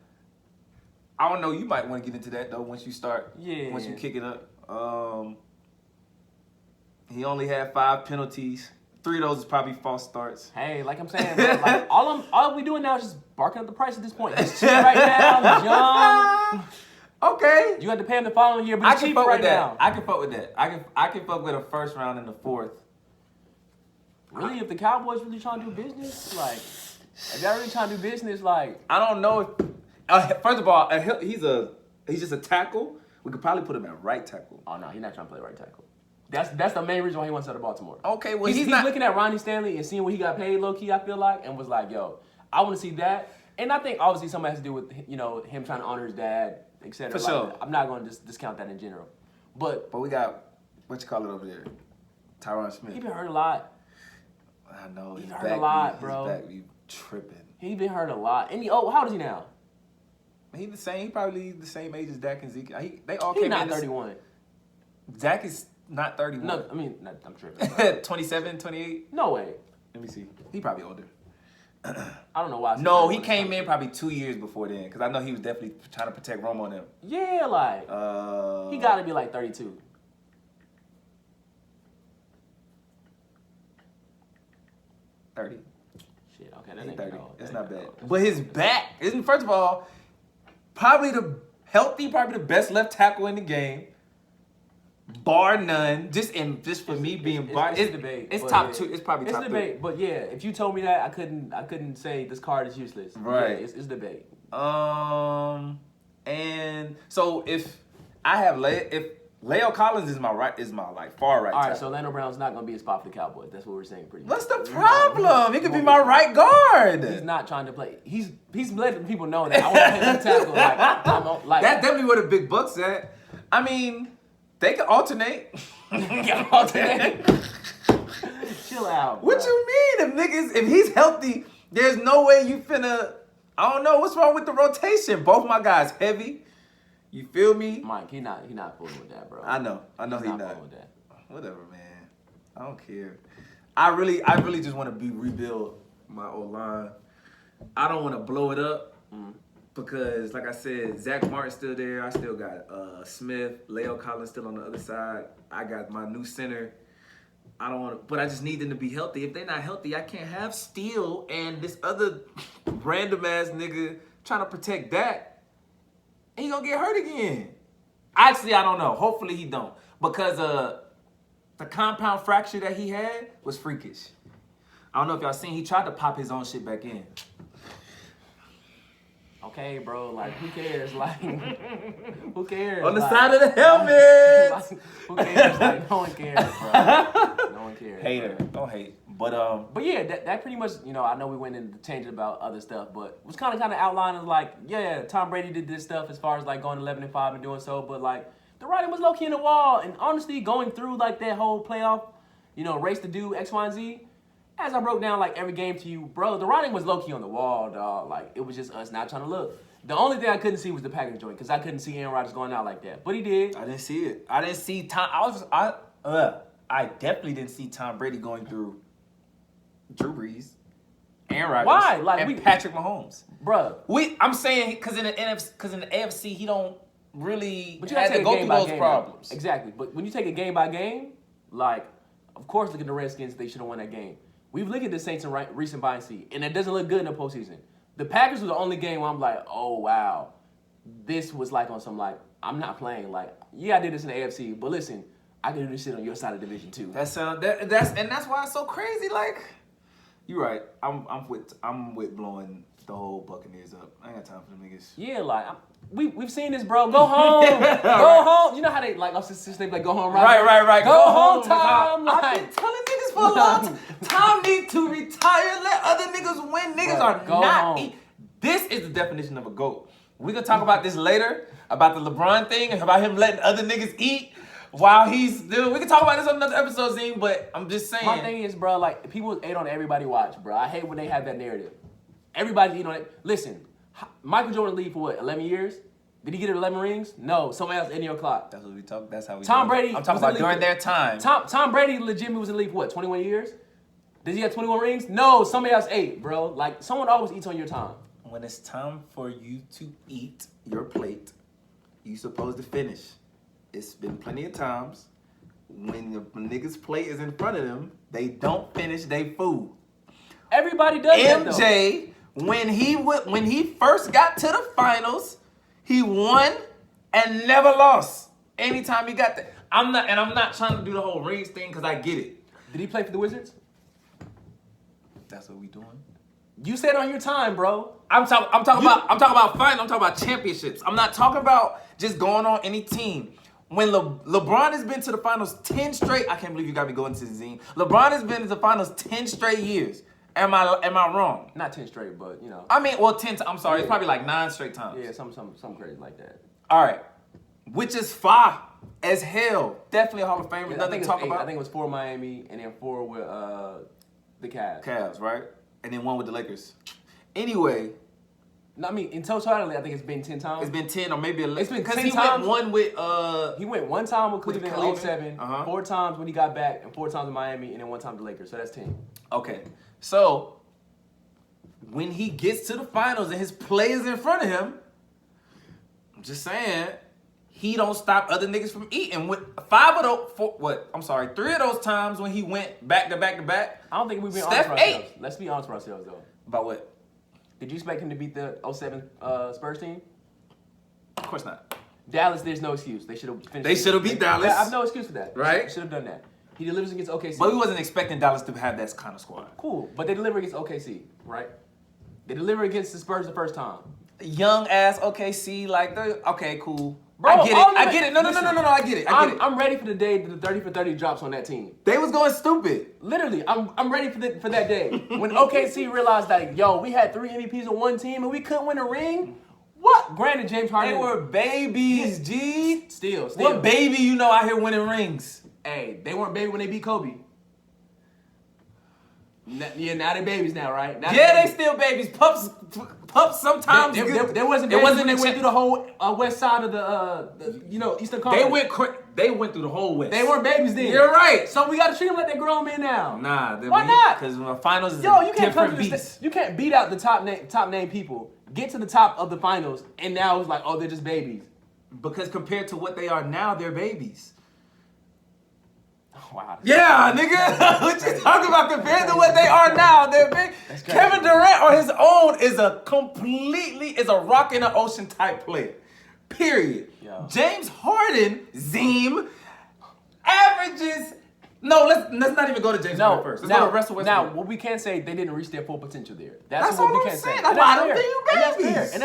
I don't know. You might want to get into that though once you start. Yeah. Once you kick it up. He only had 5 penalties. 3 of those is probably false starts. Hey, like I'm saying, bro, like all we doing now is just barking up the price at this point. He's cheap right now. He's young. Okay. You had to pay him the following year, but he's cheap right now. I can fuck with that. I can fuck with a first round in the 4th. Really, if the Cowboys really trying to do business, like, if y'all really trying to do business, like, I don't know if. First of all, he's just a tackle. We could probably put him at right tackle. Oh no, he's not trying to play right tackle. That's the main reason why he wants to go to Baltimore. Okay, well he's not looking at Ronnie Stanley and seeing what he got paid low key. I feel like, and was like, yo, I want to see that. And I think obviously something has to do with him trying to honor his dad, etc. For like sure. That. I'm not going to discount that in general, but we got what you call it over there, Tyron Smith. He been hurt a lot. I know he's hurt a lot, bro. His back be tripping. He been hurt a lot. And how old is he now? He the same. He probably the same age as Dak and Zeke. They all He's came not in 31. Dak is not 31. No, I mean, I'm tripping. 27, 28. No way. Let me see. He probably older. I don't know why. No, he came in probably 2 years before then, because I know he was definitely trying to protect Romo and them. Yeah, like he got to be like 32. that ain't 30. no, That's that not ain't bad. no. But his back isn't. First of all, probably the best left tackle in the game, bar none. Just for me being biased, it's a debate. It's but top yeah, 2. It's probably top a debate. But yeah, if you told me that, I couldn't say this card is useless. Right. Yeah, it's a debate. And so if I have Leo Collins is my like far right. All right, tackle. so Orlando Brown's not gonna be a spot for the Cowboys. That's what we're saying, pretty much. What's the problem? He could be my right guard. He's not trying to play. He's letting people know that I want to play left tackle. That's definitely where the big bucks at. I mean, they can alternate. Chill out. What bro. you mean? If he's healthy, there's no way you finna. I don't know what's wrong with the rotation. Both my guys heavy. You feel me? Mike, he not fooling with that, bro. I know He's he's not. fooling with that. Whatever, man. I don't care. I really just want to rebuild my O-line. I don't want to blow it up because, like I said, Zach Martin's still there. I still got Smith, Leo Collins still on the other side. I got my new center. I don't want to, but I just need them to be healthy. If they're not healthy, I can't have Steele and this other random ass nigga trying to protect Dak. And he gonna get hurt again. Actually, I don't know. Hopefully he don't. Because the compound fracture that he had was freakish. I don't know if y'all seen, he tried to pop his own shit back in. Okay, bro. Like, who cares? Like, who cares? On the Like, side of the helmet. like, who cares? Like, no one cares, bro. No one cares. Hater. Bro. Don't hate. But yeah, that pretty much, I know we went into tangent about other stuff, but was kind of outlining like, yeah, Tom Brady did this stuff as far as like going 11-5 and doing so, but like the writing was low key in the wall, and honestly, going through like that whole playoff, race to do X, Y, and Z. As I broke down like every game to you, bro, the writing was low key on the wall, dog. Like it was just us not trying to look. The only thing I couldn't see was the Packers joint because I couldn't see Aaron Rodgers going out like that, but he did. I didn't see it. I didn't see Tom. I definitely didn't see Tom Brady going through Drew Brees, Aaron Rodgers, Why? Like, and Patrick Mahomes. Bruh. I'm saying because in the AFC he don't really But you gotta have to take go a game through by those game. problems. Exactly. But when you take a game by game, like, of course, look at the Redskins. They should have won that game. We've looked at the Saints in recent bye and see, and it doesn't look good in the postseason. The Packers were the only game where I'm like, oh wow, this was like on some like I'm not playing. Like, yeah, I did this in the AFC, but listen, I can do this shit on your side of the division too. That's why it's so crazy. Like, you're right. I'm with blowing the whole Buccaneers up. I ain't got time for them niggas. Yeah, like we've seen this, bro. Go home, go home. You know how they like us since they like go home, right? Right. Go home, Tom. I've been telling niggas for a long time. Tom need to retire. Let other niggas win. Niggas are go not. home. This is the definition of a GOAT. We gonna talk about this later about the LeBron thing and about him letting other niggas eat. While he's still, we can talk about this on another episode, Zine, but I'm just saying. My thing is, bro, like, people hate on everybody watch, bro. I hate when they have that narrative. Everybody, listen, Michael Jordan lead for what, 11 years? Did he get 11 rings? No, somebody else in your clock. That's what we talk. That's how we. Tom do it. Brady. I'm talking about during their time. Tom Brady legitimately was in the league for what, 21 years? Did he have 21 rings? No, somebody else ate, bro. Like, someone always eats on your time. When it's time for you to eat your plate, you're supposed to finish. It's been plenty of times when the niggas' plate is in front of them, they don't finish their food. Everybody does that, though. MJ, when he first got to the finals, he won and never lost. Anytime he got there, I'm not trying to do the whole rings thing because I get it. Did he play for the Wizards? That's what we doing. You said on your time, bro. I'm talking about finals. I'm talking about championships. I'm not talking about just going on any team. When LeBron has been to the finals 10 straight, I can't believe you got me going to the Zine. LeBron has been to the finals 10 straight years. Am I wrong? Not 10 straight, but I mean, well, 10. I'm sorry, it's probably like 9 straight times. Yeah, some crazy like that. All right, which is fire as hell. Definitely a Hall of Famer. Yeah, Nothing to talk about. I think it was 4 Miami and then 4 with the Cavs. Cavs, right? And then 1 with the Lakers. Anyway. No, I mean, in totality, I think it's been 10 times. It's been 10 or maybe 11. It's been 10 because he times. went 1 with He went 1 time with Cleveland in 07, Uh-huh. 4 times when he got back, and 4 times with Miami, and then 1 time with the Lakers. So that's 10. Okay. So when he gets to the finals and his players in front of him, I'm just saying, he don't stop other niggas from eating. With 3 of those times when he went back to back to back. I don't think we've been Steph honest with ourselves. Let's be honest with ourselves, though. About what? Did you expect him to beat the 07 Spurs team? Of course not. Dallas, there's no excuse. They should have finished. They should have beat Dallas. I have no excuse for that. Right? Should have done that. He delivers against OKC. But we wasn't expecting Dallas to have that kind of squad. Cool, but they deliver against OKC, right? They deliver against the Spurs the first time. Young ass OKC, like okay, cool. Bro, I get it. No, I get it. I'm ready for the day that the 30 for 30 drops on that team. They was going stupid. Literally, I'm ready for that day. When OKC realized that, yo, we had 3 MVPs on one team and we couldn't win a ring. What? Granted, James Harden. They were babies, G. Still. What baby you know out here winning rings? Hey, they weren't baby when they beat Kobe. Now they're babies now, right? Now they still babies. Pups sometimes. There wasn't. It wasn't. They went through the whole west side of the Eastern Conference. They went through the whole West. They weren't babies then. You're right. So we got to treat them like they're grown men now. Nah. Why not? Because the finals is Yo, a different beast. You can't beat out the top name people. Get to the top of the finals, and now it's like, oh, they're just babies. Because compared to what they are now, they're babies. Wow. Yeah, nigga. What you talking about? Compared to what they are now, they're big. Kevin Durant on his own is a rock in the ocean type player. Period. Yo. James Harden, Zeem, averages. No, let's not even go to James Harden first. Let's go to Russell Westbrook. Now, what we can say, they didn't reach their full potential there. That's all what we I'm can saying. say. That's why I don't think you babies. And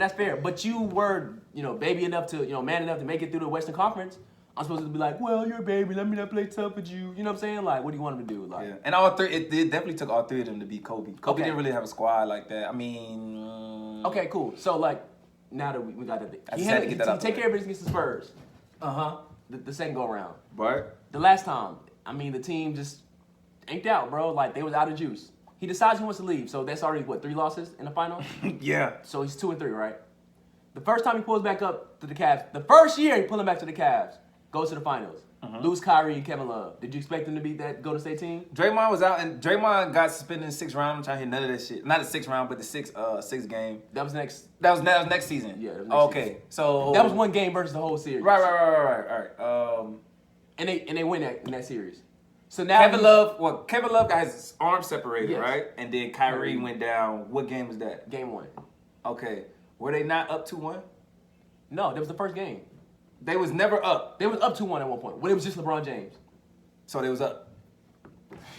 that's fair. But you were, baby enough to, man enough to make it through the Western Conference. I'm supposed to be like, well, you're a baby. Let me not play tough with you. You know what I'm saying? Like, what do you want him to do? Like, yeah. And it definitely took all 3 of them to beat Kobe. Kobe didn't really have a squad like that. I mean, okay, cool. So like, now that we got that, I just had to get that out. Take care of business against the Spurs. Uh-huh. The second go around. Right. The last time, the team just inked out, bro. Like, they was out of juice. He decides he wants to leave. So that's already, 3 losses in the finals? Yeah. So he's 2-3, right? The first time he pulls back up to the Cavs, the first year he pulled him back to the Cavs, goes to the finals. Lose Kyrie and Kevin Love. Did you expect them to beat that Golden State team? Draymond was out, and Draymond got suspended in the 6th round. I'm trying to hear none of that shit. Not the 6th round, but the sixth game. That was next. That was next season. Yeah. That was next okay. season. So that was one game versus the whole series. Right. And they win in that series. So now Kevin Love got his arms separated, Yes. right? And then Kyrie went down. What game was that? Game 1. Okay. Were they not up 2-1? No, that was the first game. They was never up. They was up 2-1 at one point when it was just LeBron James. So they was up.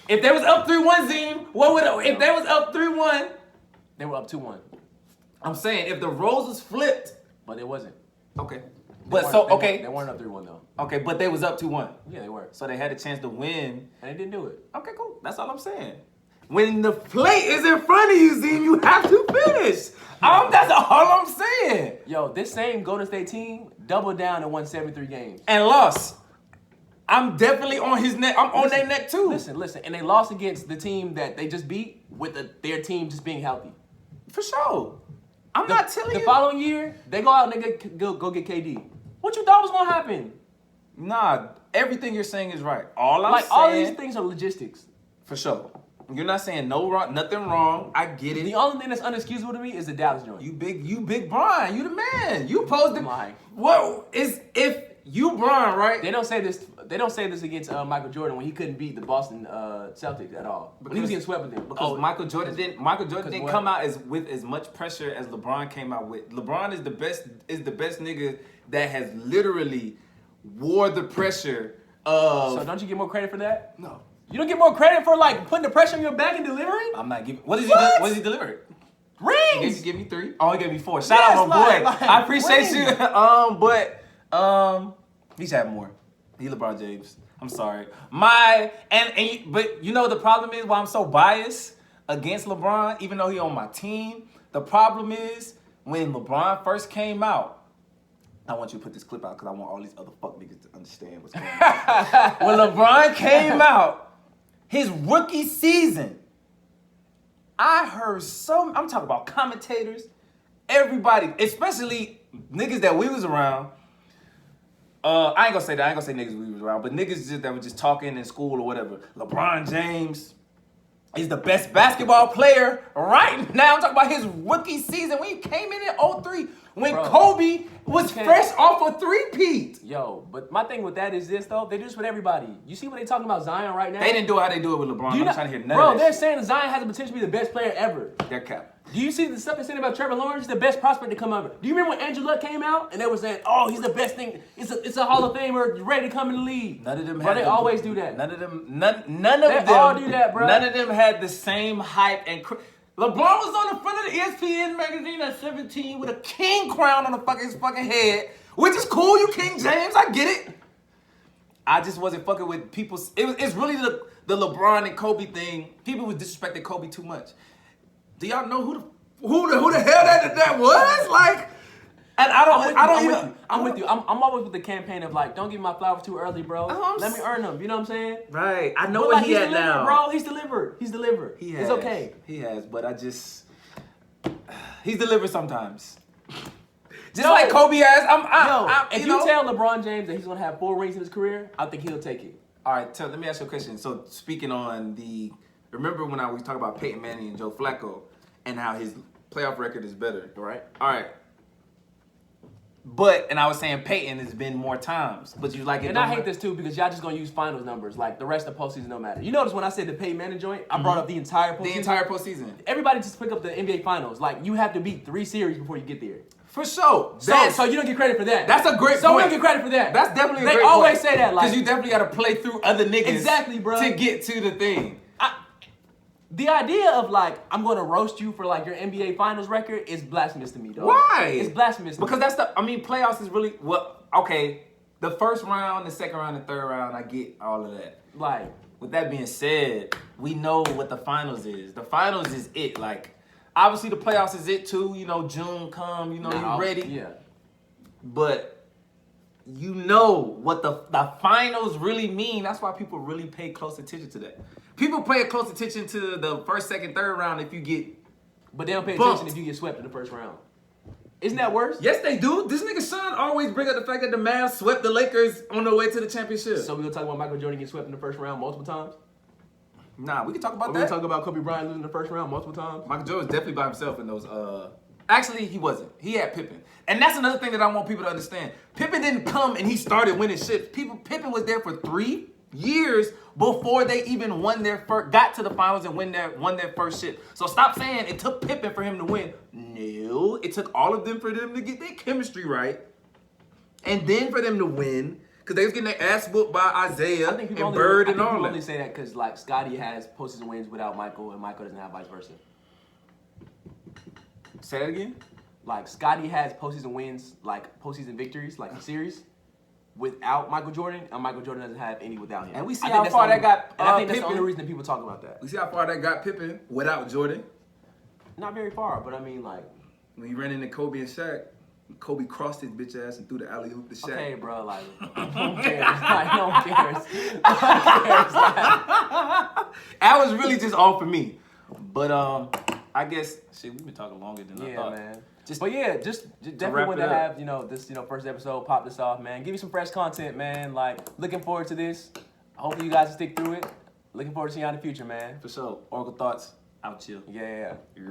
If they was up 3-1, Zeem, if they was up 3-1? They were up 2-1. I'm saying if the roles was flipped. But it wasn't. Okay. They weren't up 3-1 though. Okay, but they was up 2-1. Yeah, they were. So they had a chance to win. And they didn't do it. Okay, cool. That's all I'm saying. When the plate is in front of you, Zeem, you have to finish. That's all I'm saying. Yo, this same Golden State team doubled down and won 73 games. And lost. I'm definitely on his neck. I'm on their neck too. Listen. And they lost against the team that they just beat with their team just being healthy. For sure. I'm not telling you. The following year, they go out and they go get KD. What you thought was going to happen? Nah, everything you're saying is right. All these things are logistics. For sure. You're not saying nothing wrong. I get it. The only thing that's unexcusable to me is the Dallas joint. You big Brian. You the man. You posed it. Lying. What is if you Brian, right? They don't say this against Michael Jordan when he couldn't beat the Boston Celtics at all. When he was getting swept with them. Because Michael Jordan didn't come out with as much pressure as LeBron came out with. LeBron is the best nigga that has literally wore the pressure of. So don't you get more credit for that? No. You don't get more credit for putting the pressure on your back and delivering? I'm not giving. What is he delivering? Rings. He gave me 3. Oh, he gave me 4. Shout out my boy. I appreciate you. But he should have more. He LeBron James. I'm sorry. But you know the problem is why I'm so biased against LeBron, even though he on my team. The problem is when LeBron first came out. I want you to put this clip out because I want all these other fuck niggas to understand what's going on. When LeBron came out, his rookie season, I heard I'm talking about commentators, everybody, especially niggas that we was around. I ain't gonna say that. I ain't gonna say niggas we was around, but niggas that were just talking in school or whatever. LeBron James is the best basketball player right now. I'm talking about his rookie season when he came in 03. when Bro, Kobe was can't- fresh off a three-peat. Yo, but my thing with that is this though. They do this with everybody. You see what they talking about Zion right now? They didn't do it how they do it with LeBron. Do you I'm not- trying to hear none Bro, of they're that shit. saying that Zion has the potential to be the best player ever. They're capping. Do you see the stuff they're saying about Trevor Lawrence? He's the best prospect to come over. Do you remember when Andrew Luck came out and they were saying, "Oh, he's the best thing. It's a Hall of Famer ready to come in the league." None of them. Bro, they always do that. None of them all do that, bro. None of them had the same hype and. LeBron was on the front of the ESPN magazine at 17 with a king crown on his fucking head, which is cool. You King James, I get it. I just wasn't fucking with people. It's really the LeBron and Kobe thing. People was disrespecting Kobe too much. Do y'all know who the hell that was? Like, and I'm with you. I'm always with the campaign of like, don't give me my flowers too early, bro. Let me earn them. You know what I'm saying? Right. I know But what like, he he's had delivered, now. bro. He's delivered. He has. It's okay. He has, but he's delivered sometimes. Just No. like Kobe has. If you tell LeBron James that he's gonna have 4 rings in his career, I think he'll take it. All right, let me ask you a question. So speaking on remember when I was talking about Peyton Manning and Joe Flacco and how his playoff record is better, Right. All right. And I was saying Peyton has been more times, but you like it. And I hate this too because y'all just gonna use finals numbers. Like the rest of the postseason don't matter. You notice when I said the Peyton Manning joint, I brought up the entire postseason. The entire postseason. Everybody just pick up the NBA finals. Like you have to beat 3 series before you get there. For sure. So you don't get credit for that. That's a great So we point. don't get credit for that. That's definitely a they great always point. say that. Like, because you definitely got to play through other niggas. Exactly, bro. To get to the thing. The idea of like I'm gonna roast you for like your NBA finals record is blasphemous to me, dog. Why? It's blasphemous to Because me. playoffs is really okay. The first round, the second round, the third round, I get all of that. Like, With that being said, we know what the finals is. The finals is it. Like, obviously the playoffs is it too. You know, June come, you ready. Yeah. But you know what the finals really mean. That's why people really pay close attention to that. People pay close attention to the first, second, third round if you get But they don't pay bumped. attention if you get swept in the first round. Isn't that worse? Yes, they do. This nigga Sean always bring up the fact that the Mavs swept the Lakers on their way to the championship. So we're gonna talk about Michael Jordan getting swept in the first round multiple times? Nah, we can talk about We're that. gonna talk about Kobe Bryant losing the first round multiple times? Michael Jordan was definitely by himself in those. Actually, he wasn't. He had Pippen, and that's another thing that I want people to understand. Pippen didn't come and he started winning shit. Pippen was there for 3 years before they even got to the finals and won their first shit. So stop saying it took Pippen for him to win. No, it took all of them for them to get their chemistry right, and then for them to win. Because they was getting their ass whooped by Isaiah and Bird and all people that. only say that because like Scotty has postseason wins without Michael, and Michael doesn't have vice versa. Say that again? Like Scotty has postseason wins, like postseason victories, like the series, without Michael Jordan, and Michael Jordan doesn't have any without him. And we see I think how that's far the that got And I think that's the Pippen. only reason that people talk about that. We see how far that got Pippen without Jordan. Not very far, but I mean like. When he ran into Kobe and Shaq, Kobe crossed his bitch ass and threw the alley-oop to Shaq. Okay, bro, like, no one cares. Like, no one cares. No one cares. Like, That was really just all for me. But I guess shit, we've been talking longer than I yeah, thought. man. Just definitely wrap want it to up. have, this, first episode, pop this off, man. Give you some fresh content, man. Like, looking forward to this. Hopefully you guys stick through it. Looking forward to seeing you in the future, man. For sure. Oracle Thoughts, out chill. Yeah. Yeah.